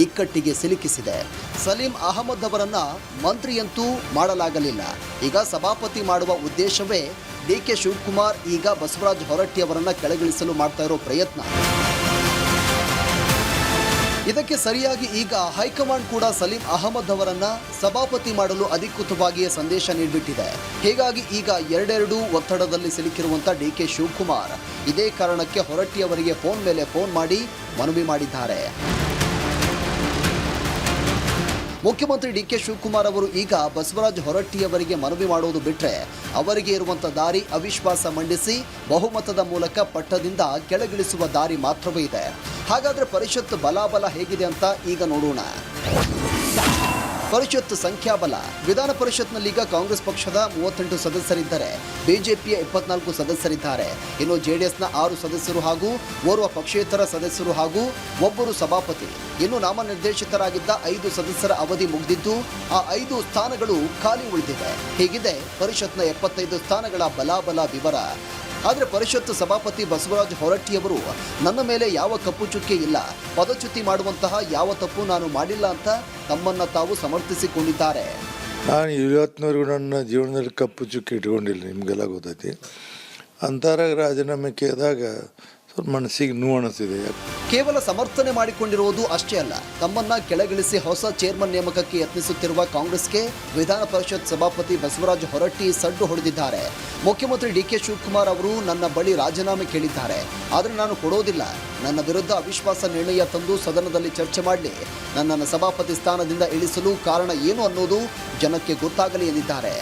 ಇಕ್ಕಟ್ಟಿಗೆ ಸಿಲುಕಿಸಿದೆ. ಸಲೀಂ ಅಹಮದ್ ಅವರನ್ನ ಮಂತ್ರಿಯಂತೂ ಮಾಡಲಾಗಲಿಲ್ಲ. ಈಗ ಸಭಾಪತಿ ಮಾಡುವ ಉದ್ದೇಶವೇ ಡಿಕೆ ಶಿವಕುಮಾರ್ ಈಗ ಬಸವರಾಜ ಹೊರಟ್ಟಿ ಅವರನ್ನ ಕೆಳಗಿಳಿಸಲು ಮಾಡ್ತಾ ಇರೋ ಪ್ರಯತ್ನ. ಇದಕ್ಕೆ ಸರಿಯಾಗಿ ಈಗ ಹೈಕಮಾಂಡ್ ಕೂಡ ಸಲೀಂ ಅಹಮದ್ ಅವರನ್ನ ಸಭಾಪತಿ ಮಾಡಲು ಅಧಿಕೃತವಾಗಿಯೇ ಸಂದೇಶ ನೀಡಿಬಿಟ್ಟಿದೆ. ಹೀಗಾಗಿ ಈಗ ಎರಡೆರಡು ಒತ್ತಡದಲ್ಲಿ ಸಿಲುಕಿರುವಂತ ಡಿಕೆ ಶಿವಕುಮಾರ್ ಇದೇ ಕಾರಣಕ್ಕೆ ಹೊರಟ್ಟಿ ಅವರಿಗೆ ಫೋನ್ ಮೇಲೆ ಫೋನ್ ಮಾಡಿ ಮನವಿ ಮಾಡಿದ್ದಾರೆ. ಮುಖ್ಯಮಂತ್ರಿ ಡಿಕೆ ಶಿವಕುಮಾರ್ ಅವರು ಈಗ ಬಸವರಾಜ ಹೊರಟ್ಟಿಯವರಿಗೆ ಮನವಿ ಮಾಡೋದು ಬಿಟ್ಟರೆ ಅವರಿಗೆ ಇರುವಂಥ ದಾರಿ ಅವಿಶ್ವಾಸ ಮಂಡಿಸಿ ಬಹುಮತದ ಮೂಲಕ ಪಟ್ಟದಿಂದ ಕೆಳಗಿಳಿಸುವ ದಾರಿ ಮಾತ್ರವೇ ಇದೆ. ಹಾಗಾದರೆ ಪರಿಷತ್ ಬಲಾಬಲ ಹೇಗಿದೆ ಅಂತ ಈಗ ನೋಡೋಣ. ಪರಿಷತ್ ಸಂಖ್ಯಾಬಲ. ವಿಧಾನ ಪರಿಷತ್ನಲ್ಲೀಗ ಕಾಂಗ್ರೆಸ್ ಪಕ್ಷದ 38 ಸದಸ್ಯರಿದ್ದರೆ ಬಿಜೆಪಿಯ 24 ಸದಸ್ಯರಿದ್ದಾರೆ. ಇನ್ನು ಜೆಡಿಎಸ್ನ 6 ಸದಸ್ಯರು ಹಾಗೂ ಓರ್ವ ಪಕ್ಷೇತರ ಸದಸ್ಯರು ಹಾಗೂ ಒಬ್ಬರು ಸಭಾಪತಿ. ಇನ್ನು ನಾಮನಿರ್ದೇಶಿತರಾಗಿದ್ದ 5 ಸದಸ್ಯರ ಅವಧಿ ಮುಗಿದಿದ್ದು ಆ 5 ಸ್ಥಾನಗಳು ಖಾಲಿ ಉಳಿದಿವೆ. ಹೀಗಿದೆ ಪರಿಷತ್ನ 75 ಸ್ಥಾನಗಳ ಬಲಾಬಲ ವಿವರ. ಆದರೆ ಪರಿಷತ್ ಸಭಾಪತಿ ಬಸವರಾಜ ಹೊರಟ್ಟಿಯವರು ನನ್ನ ಮೇಲೆ ಯಾವ ಕಪ್ಪು ಚುಕ್ಕೆ ಇಲ್ಲ, ಪದಚ್ಯುತಿ ಮಾಡುವಂತಹ ಯಾವ ತಪ್ಪು ನಾನು ಮಾಡಿಲ್ಲ ಅಂತ ತಮ್ಮನ್ನು ತಾವು ಸಮರ್ಥಿಸಿಕೊಂಡಿದ್ದಾರೆ. ನಾನು ಇವತ್ತಿನವರೆಗೂ ನನ್ನ ಜೀವನದಲ್ಲಿ ಕಪ್ಪು ಚುಕ್ಕೆ ಇಟ್ಕೊಂಡಿಲ್ಲ, ನಿಮಗೆಲ್ಲ ಗೊತ್ತೈತಿ. ಅಂತರ ರಾಜೀನಾಮೆ ಕೇಳಿದಾಗ ಸ್ವಲ್ಪ ಮನಸ್ಸಿಗೆ ನೋವು ಅನಿಸಿದೆ. ಕೇವಲ ಸಮರ್ಥನೆ ಮಾಡಿಕೊಂಡಿರುವುದು ಅಷ್ಟೇ ಅಲ್ಲ, ತಮ್ಮನ್ನ ಕೆಳಗಿಳಿಸಿ ಹೊಸ ಚೇರ್ಮನ್ ನೇಮಕಕ್ಕೆ ಯತ್ನಿಸುತ್ತಿರುವ ಕಾಂಗ್ರೆಸ್ಗೆ ವಿಧಾನ ಪರಿಷತ್ ಸಭಾಪತಿ ಬಸವರಾಜ ಹೊರಟ್ಟಿ ಸಡ್ಡು ಹೊಡೆದಿದ್ದಾರೆ. ಮುಖ್ಯಮಂತ್ರಿ ಡಿಕೆ ಶಿವಕುಮಾರ್ ಅವರು ನನ್ನ ಬಳಿ ರಾಜೀನಾಮೆ ಕೇಳಿದ್ದಾರೆ, ಆದರೆ ನಾನು ಕೊಡೋದಿಲ್ಲ. ನನ್ನ ವಿರುದ್ಧ ಅವಿಶ್ವಾಸ ನಿರ್ಣಯ ತಂದು ಸದನದಲ್ಲಿ ಚರ್ಚೆ ಮಾಡಲಿ, ನನ್ನನ್ನು ಸಭಾಪತಿ ಸ್ಥಾನದಿಂದ ಇಳಿಸಲು ಕಾರಣ ಏನು ಅನ್ನೋದು ಜನಕ್ಕೆ ಗೊತ್ತಾಗಲಿ ಎಂದಿದ್ದಾರೆ.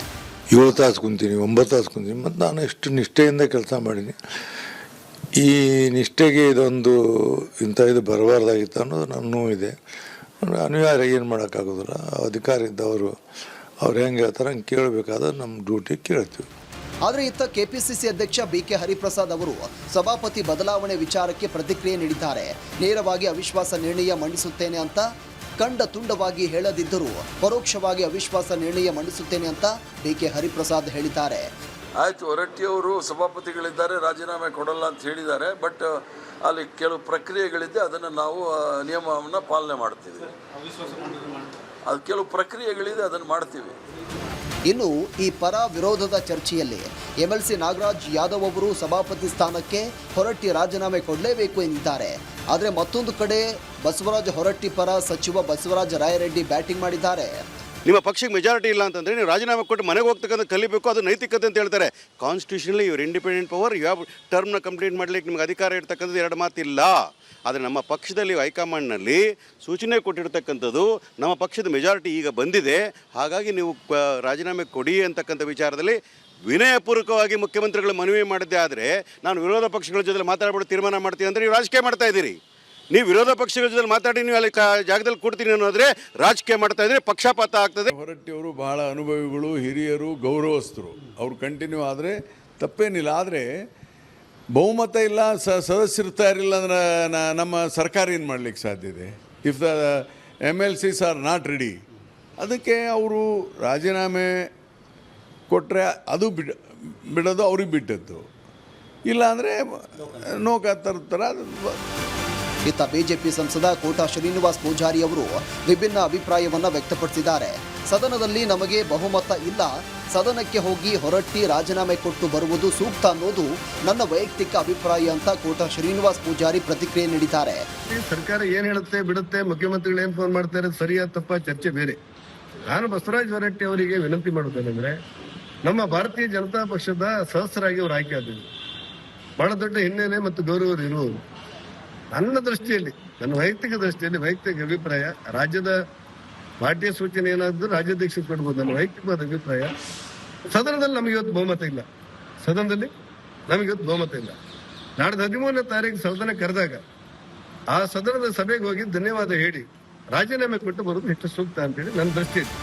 7 ತಾಸು ಕುಂತೀನಿ, 9 ತಾಸು ಕುಂತೀನಿ, ಮತ್ತು ನಾನು ಎಷ್ಟು ನಿಷ್ಠೆಯಿಂದ ಕೆಲಸ ಮಾಡೀನಿ. ಈ ನಿಷ್ಠೆಗೆ ಇದೊಂದು ಇದು ಬರಬಾರ್ದಾಗಿತ್ತು ಅನ್ನೋದು ನನ್ನ ನೋವಿದೆ. ಅನಿವಾರ್ಯ, ಏನು ಮಾಡೋಕ್ಕಾಗೋದಿಲ್ಲ. ಅಧಿಕಾರ ಇದ್ದವರು ಅವ್ರು ಹೆಂಗೆ ಹೇಳ್ತಾರೆ ಹಂಗೆ ಕೇಳಬೇಕಾದ್ರೆ ನಮ್ಮ ಡ್ಯೂಟಿ ಕೇಳ್ತೀವಿ. ಆದರೆ ಇತ್ತ ಕೆಪಿಸಿಸಿ ಅಧ್ಯಕ್ಷ ಬಿಕೆ ಹರಿಪ್ರಸಾದ್ ಅವರು ಸಭಾಪತಿ ಬದಲಾವಣೆ ವಿಚಾರಕ್ಕೆ ಪ್ರತಿಕ್ರಿಯೆ ನೀಡಿದ್ದಾರೆ. ನೇರವಾಗಿ ಅವಿಶ್ವಾಸ ನಿರ್ಣಯ ಮಂಡಿಸುತ್ತೇನೆ ಅಂತ ಕಂಡ ತುಂಡವಾಗಿ ಹೇಳದಿದ್ದರೂ ಪರೋಕ್ಷವಾಗಿ ಅವಿಶ್ವಾಸ ನಿರ್ಣಯ ಮಂಡಿಸುತ್ತೇನೆ ಅಂತ ಬಿಕೆ ಹರಿಪ್ರಸಾದ್ ಹೇಳಿದ್ದಾರೆ. ಆಯಿತು, ಹೊರಟ್ಟಿಯವರು ಸಭಾಪತಿಗಳಿದ್ದಾರೆ, ರಾಜೀನಾಮೆ ಕೊಡಲ್ಲ ಅಂತ ಹೇಳಿದ್ದಾರೆ. ಬಟ್ ಅಲ್ಲಿ ಕೆಲವು ಪ್ರಕ್ರಿಯೆಗಳಿದೆ, ಅದನ್ನು ನಾವು ನಿಯಮವನ್ನು ಪಾಲನೆ ಮಾಡ್ತೀವಿ. ಅದು ಕೆಲವು ಪ್ರಕ್ರಿಯೆಗಳಿದೆ, ಅದನ್ನು ಮಾಡ್ತೀವಿ. ಇನ್ನು ಈ ಪರ ವಿರೋಧದ ಚರ್ಚೆಯಲ್ಲಿ ಎಂಎಲ್ಸಿ ನಾಗರಾಜ್ ಯಾದವ್ ಅವರು ಸಭಾಪತಿ ಸ್ಥಾನಕ್ಕೆ ಹೊರಟ್ಟಿ ರಾಜೀನಾಮೆ ಕೊಡಲೇಬೇಕು ಎಂದಿದ್ದಾರೆ. ಆದರೆ ಮತ್ತೊಂದು ಕಡೆ ಬಸವರಾಜ ಹೊರಟ್ಟಿ ಪರ ಸಚಿವ ಬಸವರಾಜ ರಾಯರೆಡ್ಡಿ ಬ್ಯಾಟಿಂಗ್ ಮಾಡಿದ್ದಾರೆ. ನಿಮ್ಮ ಪಕ್ಷಕ್ಕೆ ಮೆಜಾರಿಟಿ ಇಲ್ಲ ಅಂತಂದರೆ ನೀವು ರಾಜೀನಾಮೆ ಕೊಟ್ಟು ಮನೆಗೆ ಹೋಗ್ತಕ್ಕಂಥ ಕಲಿಬೇಕು, ಅದು ನೈತಿಕತೆ ಅಂತ ಹೇಳ್ತಾರೆ. ಕಾನ್ಸ್ಟಿಟ್ಯೂಷನಲ್ಲಿ ಇವ್ರು ಇಂಡಿಪೆಂಡೆಂಟ್ ಪವರ್, ಯಾವ ಟರ್ಮ್ನ ಕಂಪ್ಲೀಟ್ ಮಾಡಲಿಕ್ಕೆ ನಿಮ್ಗೆ ಅಧಿಕಾರ ಇರ್ತಕ್ಕಂಥದ್ದು 2 ಮಾತಿಲ್ಲ. ಆದರೆ ನಮ್ಮ ಪಕ್ಷದಲ್ಲಿ ಹೈಕಮಾಂಡ್ನಲ್ಲಿ ಸೂಚನೆ ಕೊಟ್ಟಿರ್ತಕ್ಕಂಥದ್ದು ನಮ್ಮ ಪಕ್ಷದ ಮೆಜಾರಿಟಿ ಈಗ ಬಂದಿದೆ, ಹಾಗಾಗಿ ನೀವು ರಾಜೀನಾಮೆ ಕೊಡಿ ಅಂತಕ್ಕಂಥ ವಿಚಾರದಲ್ಲಿ ವಿನಯಪೂರ್ವಕವಾಗಿ ಮುಖ್ಯಮಂತ್ರಿಗಳು ಮನವಿ ಮಾಡಿದ್ದೆ. ಆದರೆ ನಾನು ವಿರೋಧ ಪಕ್ಷಗಳ ಜೊತೆ ಮಾತಾಡ್ಬಿಟ್ಟು ತೀರ್ಮಾನ ಮಾಡ್ತೀನಿ ಅಂದರೆ ನೀವು ರಾಜಕೀಯ ಮಾಡ್ತಾ ಇದ್ದೀರಿ. ನೀವು ವಿರೋಧ ಪಕ್ಷಗಳ ಜೊತೆ ಮಾತಾಡಿ ನೀವು ಅಲ್ಲಿ ಜಾಗದಲ್ಲಿ ಕೊಡ್ತೀನಿ ಅನ್ನೋದ್ರೆ ರಾಜಕೀಯ ಮಾಡ್ತಾ ಇದ್ರೆ ಪಕ್ಷಪಾತ ಆಗ್ತದೆ. ಹೊರಟ್ಟಿಯವರು ಬಹಳ ಅನುಭವಿಗಳು, ಹಿರಿಯರು, ಗೌರವಸ್ಥರು. ಅವ್ರು ಕಂಟಿನ್ಯೂ ಆದರೆ ತಪ್ಪೇನಿಲ್ಲ. ಆದರೆ ಬಹುಮತ ಇಲ್ಲ, ಸದಸ್ಯರು ತಯಾರಿಲ್ಲ ಅಂದ್ರೆ ನಮ್ಮ ಸರ್ಕಾರ ಏನು ಮಾಡಲಿಕ್ಕೆ ಸಾಧ್ಯ ಇದೆ? If the MLCs are not ready, ಅದಕ್ಕೆ ಅವರು ರಾಜೀನಾಮೆ ಕೊಟ್ಟರೆ ಅದು ಬಿಡೋದು ಅವ್ರಿಗೆ ಬಿಟ್ಟದ್ದು, ಇಲ್ಲಾಂದರೆ ನೋಕ ತರ್ತಾರ. ಇತ್ತ ಬಿಜೆಪಿ ಸಂಸದ ಕೋಟಾ ಶ್ರೀನಿವಾಸ್ ಪೂಜಾರಿ ಅವರು ವಿಭಿನ್ನ ಅಭಿಪ್ರಾಯವನ್ನು ವ್ಯಕ್ತಪಡಿಸಿದ್ದಾರೆ. ಸದನದಲ್ಲಿ ನಮಗೆ ಬಹುಮತ ಇಲ್ಲ, ಸದನಕ್ಕೆ ಹೋಗಿ ಹೊರಟ್ಟಿ ರಾಜೀನಾಮೆ ಕೊಟ್ಟು ಬರುವುದು ಸೂಕ್ತ ಅನ್ನೋದು ನನ್ನ ವೈಯಕ್ತಿಕ ಅಭಿಪ್ರಾಯ ಅಂತ ಕೋಟಾ ಶ್ರೀನಿವಾಸ್ ಪೂಜಾರಿ ಪ್ರತಿಕ್ರಿಯೆ ನೀಡಿದ್ದಾರೆ. ಸರ್ಕಾರ ಏನ್ ಹೇಳುತ್ತೆ ಬಿಡುತ್ತೆ, ಮುಖ್ಯಮಂತ್ರಿಗಳು ಏನ್ ಫೋನ್ ಮಾಡ್ತಾರೆ, ಸರಿಯಾದ ತಪ್ಪ ಚರ್ಚೆ ಬೇರೆ. ನಾನು ಬಸವರಾಜ ಹೊರಟ್ಟಿ ಅವರಿಗೆ ವಿನಂತಿ ಮಾಡುತ್ತೇನೆಂದ್ರೆ, ನಮ್ಮ ಭಾರತೀಯ ಜನತಾ ಪಕ್ಷದ ಸದಸ್ಯರಾಗಿ ಅವರು ಆಯ್ಕೆ ಆದರು. ಬಹಳ ದೊಡ್ಡ ಹಿನ್ನೆಲೆ ಮತ್ತು ಗೌರವ ಇರುವುದು. ನನ್ನ ದೃಷ್ಟಿಯಲ್ಲಿ, ನನ್ನ ವೈಯಕ್ತಿಕ ದೃಷ್ಟಿಯಲ್ಲಿ, ವೈಯಕ್ತಿಕ ಅಭಿಪ್ರಾಯ, ರಾಜ್ಯದ ಪಾರ್ಟಿಯ ಸೂಚನೆ ಏನಾದ್ರು ರಾಜ್ಯಾಧ್ಯಕ್ಷರು ಕೊಡ್ಬೋದು. ನನ್ನ ವೈಯಕ್ತಿಕವಾದ ಅಭಿಪ್ರಾಯ, ಸದನದಲ್ಲಿ ನಮಗೆ ಇವತ್ತು ಬಹುಮತ ಇಲ್ಲ. ಸದನದಲ್ಲಿ ನಮಗೆ ಇವತ್ತು ಬಹುಮತ ಇಲ್ಲ. ನಾಡ್ದು 13ನೇ ತಾರೀಕು ಸದನ ಕರೆದಾಗ ಆ ಸದನದ ಸಭೆಗೆ ಹೋಗಿ ಧನ್ಯವಾದ ಹೇಳಿ ರಾಜೀನಾಮೆ ಕೊಟ್ಟು ಬರೋದು ಹೆಚ್ಚು ಸೂಕ್ತ ಅಂತೇಳಿ ನನ್ನ ದೃಷ್ಟಿ ಇದೆ.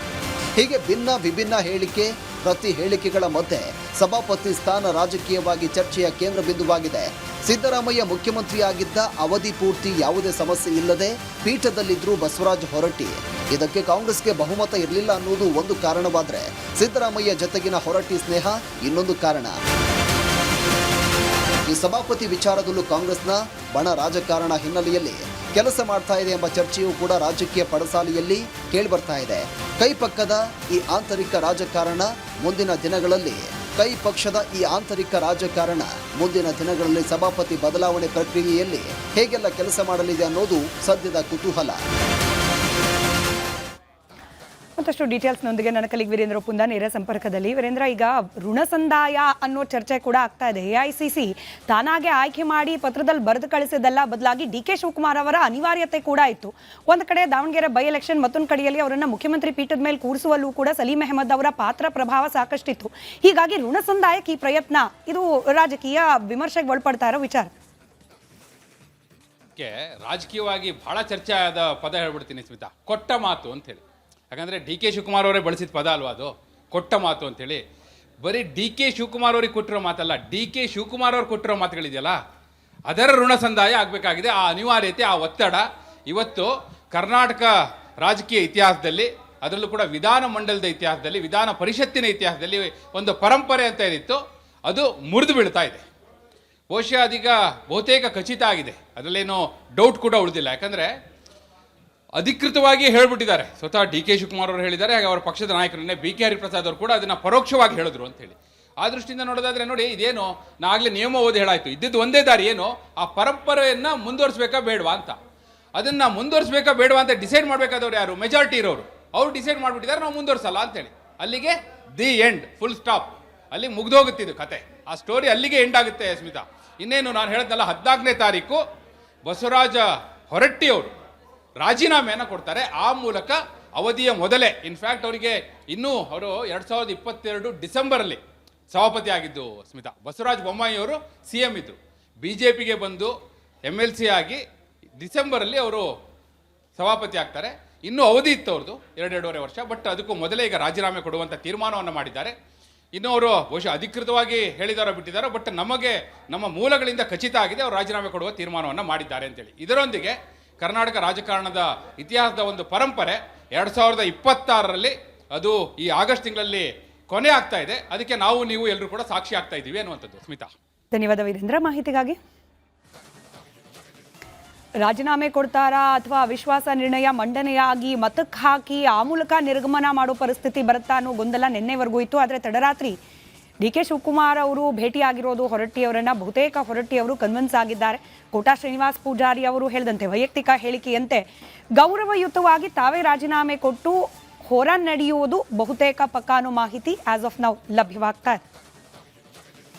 ಹೀಗೆ ಭಿನ್ನ ವಿಭಿನ್ನ ಹೇಳಿಕೆ, ಪ್ರತಿ ಹೇಳಿಕೆಗಳ ಮಧ್ಯೆ ಸಭಾಪತಿ ಸ್ಥಾನ ರಾಜಕೀಯವಾಗಿ ಚರ್ಚೆಯ ಕೇಂದ್ರ ಬಿಂದುವಾಗಿದೆ. ಸಿದ್ದರಾಮಯ್ಯ ಮುಖ್ಯಮಂತ್ರಿಯಾಗಿದ್ದ ಅವಧಿ ಪೂರ್ತಿ ಯಾವುದೇ ಸಮಸ್ಯೆ ಇಲ್ಲದೆ ಪೀಠದಲ್ಲಿದ್ದರು ಬಸವರಾಜ ಹೊರಟ್ಟಿ. ಇದಕ್ಕೆ ಕಾಂಗ್ರೆಸ್ಗೆ ಬಹುಮತ ಇರಲಿಲ್ಲ ಅನ್ನೋದು ಒಂದು ಕಾರಣವಾದರೆ, ಸಿದ್ದರಾಮಯ್ಯ ಜತೆಗಿನ ಹೊರಟ್ಟಿ ಸ್ನೇಹ ಇನ್ನೊಂದು ಕಾರಣ. ಈ ಸಭಾಪತಿ ವಿಚಾರದಲ್ಲೂ ಕಾಂಗ್ರೆಸ್ನ ಬಣ ರಾಜಕಾರಣ ಹಿನ್ನೆಲೆಯಲ್ಲಿ ಕೆಲಸ ಮಾಡ್ತಾ ಇದೆ ಎಂಬ ಚರ್ಚೆಯೂ ಕೂಡ ರಾಜಕೀಯ ಪಡಸಾಲೆಯಲ್ಲಿ ಕೇಳಿಬರ್ತಾ ಇದೆ. ಕೈ ಪಕ್ಕದ ಈ ಆಂತರಿಕ ರಾಜಕಾರಣ ಮುಂದಿನ ದಿನಗಳಲ್ಲಿ ಸಭಾಪತಿ ಬದಲಾವಣೆ ಪ್ರಕ್ರಿಯೆಯಲ್ಲಿ ಹೇಗೆಲ್ಲ ಕೆಲಸ ಮಾಡಲಿದೆ ಅನ್ನೋದು ಸದ್ಯದ ಕುತೂಹಲ. ಮತ್ತಷ್ಟು ಡೀಟೇಲ್ಸ್ನೊಂದಿಗೆ ನನ್ನ ಕಲಿಗ್ ವೀರೇಂದ್ರ ಪುಂದ ನೇರ ಸಂಪರ್ಕದಲ್ಲಿ. ವೀರೇಂದ್ರ, ಈಗ ಋಣ ಸಂದಾಯ ಅನ್ನೋ ಚರ್ಚೆ ಕೂಡ ಆಗ್ತಾ ಇದೆ. AICC ತಾನಾಗೆ ಆಯ್ಕೆ ಮಾಡಿ ಪತ್ರದಲ್ಲಿ ಬರೆದು ಕಳಿಸಿದ್ದಲ್ಲ, ಬದಲಾಗಿ DK ಶಿವಕುಮಾರ್ ಅವರ ಅನಿವಾರ್ಯತೆ ಕೂಡ ಇತ್ತು. ಒಂದು ಕಡೆ ದಾವಣಗೆರೆ ಬೈ ಎಲೆಕ್ಷನ್, ಮತ್ತೊಂದು ಕಡೆಯಲ್ಲಿ ಅವರನ್ನ ಮುಖ್ಯಮಂತ್ರಿ ಪೀಠದ ಮೇಲೆ ಕೂರಿಸುವಲ್ಲೂ ಕೂಡ ಸಲೀಂ ಅಹಮದ್ ಅವರ ಪಾತ್ರ ಪ್ರಭಾವ ಸಾಕಷ್ಟಿತ್ತು. ಹೀಗಾಗಿ ಋಣ ಸಂದಾಯಕ್ಕೆ ಈ ಪ್ರಯತ್ನ, ಇದು ರಾಜಕೀಯ ವಿಮರ್ಶೆಗೆ ಒಳಪಡ್ತಾ ಇರೋ ವಿಚಾರ. ರಾಜಕೀಯವಾಗಿ ಬಹಳ ಚರ್ಚೆ ಆದ ಪದ ಹೇಳ್ಬಿಡ್ತೀನಿ ಸ್ಮಿತಾ, ಕೊಟ್ಟ ಮಾತು ಅಂತ ಹೇಳಿ. ಯಾಕಂದರೆ DK ಶಿವಕುಮಾರ್ ಅವರೇ ಬಳಸಿದ ಪದ ಅಲ್ವಾ ಅದು, ಕೊಟ್ಟ ಮಾತು ಅಂತೇಳಿ. ಬರೀ DK ಶಿವಕುಮಾರ್ ಅವ್ರಿಗೆ ಕೊಟ್ಟಿರೋ ಮಾತಲ್ಲ, DK ಶಿವಕುಮಾರ್ ಅವ್ರು ಕೊಟ್ಟಿರೋ ಮಾತುಗಳಿದೆಯಲ್ಲ, ಅದರ ಋಣ ಸಂದಾಯ ಆಗಬೇಕಾಗಿದೆ. ಆ ಅನಿವಾರ್ಯತೆ, ಆ ಒತ್ತಡ ಇವತ್ತು ಕರ್ನಾಟಕ ರಾಜಕೀಯ ಇತಿಹಾಸದಲ್ಲಿ, ಅದರಲ್ಲೂ ಕೂಡ ವಿಧಾನ ಮಂಡಲದ ಇತಿಹಾಸದಲ್ಲಿ, ವಿಧಾನ ಪರಿಷತ್ತಿನ ಇತಿಹಾಸದಲ್ಲಿ ಒಂದು ಪರಂಪರೆ ಅಂತ ಏನಿತ್ತು ಅದು ಮುರಿದು ಬೀಳ್ತಾ ಇದೆ. ಬಹುಶಃ ಅದೀಗ ಬಹುತೇಕ ಖಚಿತ ಆಗಿದೆ, ಅದರಲ್ಲೇನೋ ಡೌಟ್ ಕೂಡ ಉಳಿದಿಲ್ಲ. ಯಾಕಂದರೆ ಅಧಿಕೃತವಾಗಿ ಹೇಳ್ಬಿಟ್ಟಿದ್ದಾರೆ, ಸ್ವತಃ DK ಶಿವಕುಮಾರ್ ಅವರು ಹೇಳಿದ್ದಾರೆ, ಹಾಗೆ ಅವರ ಪಕ್ಷದ ನಾಯಕರನ್ನೇ BK ಹರಿಪ್ರಸಾದ್ ಅವರು ಕೂಡ ಅದನ್ನು ಪರೋಕ್ಷವಾಗಿ ಹೇಳಿದ್ರು ಅಂತೇಳಿ. ಆ ದೃಷ್ಟಿಯಿಂದ ನೋಡೋದಾದರೆ ನೋಡಿ, ಇದೇನು ನಾಗಲೇ ನಿಯಮ ಓದಿ ಹೇಳಾಯಿತು, ಇದ್ದಿದ್ದು ಒಂದೇ ದಾರಿ, ಏನು ಆ ಪರಂಪರೆಯನ್ನು ಮುಂದುವರಿಸಬೇಕಾ ಬೇಡವಾ ಅಂತ. ಅದನ್ನು ಮುಂದುವರಿಸಬೇಕಾ ಬೇಡವಾ ಅಂತ ಡಿಸೈಡ್ ಮಾಡಬೇಕಾದವ್ರು ಯಾರು? ಮೆಜಾರಿಟಿ ಇರೋರು. ಅವ್ರು ಡಿಸೈಡ್ ಮಾಡಿಬಿಟ್ಟಿದ್ದಾರೆ, ನಾವು ಮುಂದುವರಿಸಲ್ಲ ಅಂತೇಳಿ. ಅಲ್ಲಿಗೆ ದಿ ಎಂಡ್, ಫುಲ್ ಸ್ಟಾಪ್, ಅಲ್ಲಿ ಮುಗ್ದೋಗುತ್ತಿದ್ದು ಕತೆ. ಆ ಸ್ಟೋರಿ ಅಲ್ಲಿಗೆ ಎಂಡ್ ಆಗುತ್ತೆ ಸ್ಮಿತಾ. ಇನ್ನೇನು ನಾನು ಹೇಳಿದ್ನಲ್ಲ, 14ನೇ ತಾರೀಕು ಬಸವರಾಜ ಹೊರಟ್ಟಿ ಅವರು ರಾಜೀನಾಮೆಯನ್ನು ಕೊಡ್ತಾರೆ. ಆ ಮೂಲಕ ಅವಧಿಯ ಮೊದಲೇ, ಇನ್ಫ್ಯಾಕ್ಟ್ ಅವರಿಗೆ ಇನ್ನೂ ಅವರು 2022 ಡಿಸೆಂಬರಲ್ಲಿ ಸಭಾಪತಿ ಆಗಿದ್ದು ಸ್ಮಿತಾ. ಬಸವರಾಜ ಬೊಮ್ಮಾಯಿ ಅವರು CM ಇದ್ದರು, BJPಗೆ ಬಂದು MLC ಆಗಿ ಡಿಸೆಂಬರಲ್ಲಿ ಅವರು ಸಭಾಪತಿ ಆಗ್ತಾರೆ. ಇನ್ನೂ ಅವಧಿ ಇತ್ತು ಅವ್ರದ್ದು 2.5 ವರ್ಷ. ಬಟ್ ಅದಕ್ಕೂ ಮೊದಲೇ ಈಗ ರಾಜೀನಾಮೆ ಕೊಡುವಂಥ ತೀರ್ಮಾನವನ್ನು ಮಾಡಿದ್ದಾರೆ. ಇನ್ನು ಅವರು ಬಹುಶಃ ಅಧಿಕೃತವಾಗಿ ಹೇಳಿದಾರೋ ಬಿಟ್ಟಿದ್ದಾರೋ, ಬಟ್ ನಮಗೆ ನಮ್ಮ ಮೂಲಗಳಿಂದ ಖಚಿತ ಆಗಿದೆ ಅವರು ರಾಜೀನಾಮೆ ಕೊಡುವ ತೀರ್ಮಾನವನ್ನು ಮಾಡಿದ್ದಾರೆ ಅಂತೇಳಿ. ಇದರೊಂದಿಗೆ ಕರ್ನಾಟಕ ರಾಜಕಾರಣದ ಇತಿಹಾಸದ ಒಂದು ಪರಂಪರೆ 2026ರಲ್ಲಿ ಅದು ಈ ಆಗಸ್ಟ್ ತಿಂಗಳಲ್ಲಿ ಕೊನೆ ಆಗ್ತಾ ಇದೆ. ಅದಕ್ಕೆ ನಾವು ನೀವು ಎಲ್ಲರೂ ಕೂಡ ಸಾಕ್ಷಿ ಆಗ್ತಾ ಇದ್ದೀವಿ ಅನ್ನುವಂಥದ್ದು ಸ್ಮಿತಾ. ಧನ್ಯವಾದ ವೀರೇಂದ್ರ ಮಾಹಿತಿಗಾಗಿ. ರಾಜೀನಾಮೆ ಕೊಡ್ತಾರಾ ಅಥವಾ ಅವಿಶ್ವಾಸ ನಿರ್ಣಯ ಮಂಡನೆಯಾಗಿ ಮತಕ್ಕೆ ಹಾಕಿ ಆ ಮೂಲಕ ನಿರ್ಗಮನ ಮಾಡೋ ಪರಿಸ್ಥಿತಿ ಬರುತ್ತಾ ಅನ್ನೋ ಗೊಂದಲ ನಿನ್ನೆವರೆಗೂ ಇತ್ತು. ಆದರೆ ತಡರಾತ್ರಿ DK ಶಿವಕುಮಾರ್ ಅವರು ಭೇಟಿಯಾಗಿರೋದು ಹೊರಟ್ಟಿಯವರನ್ನ, ಬಹುತೇಕ ಹೊರಟ್ಟಿಯವರು ಕನ್ವಿನ್ಸ್ ಆಗಿದ್ದಾರೆ. ಕೋಟಾ ಶ್ರೀನಿವಾಸ್ ಪೂಜಾರಿ ಅವರು ಹೇಳಿದಂತೆ ವೈಯಕ್ತಿಕ ಹೇಳಿಕೆಯಂತೆ ಗೌರವಯುತವಾಗಿ ತಾವೇ ರಾಜೀನಾಮೆ ಕೊಟ್ಟು ಹೊರ ನಡೆಯುವುದು ಬಹುತೇಕ ಪಕ್ಕಾ ಅನ್ನೋ ಮಾಹಿತಿ ಆಸ್ ಆಫ್ ನೌ ಲಭ್ಯವಾಗ್ತಾ ಇದೆ.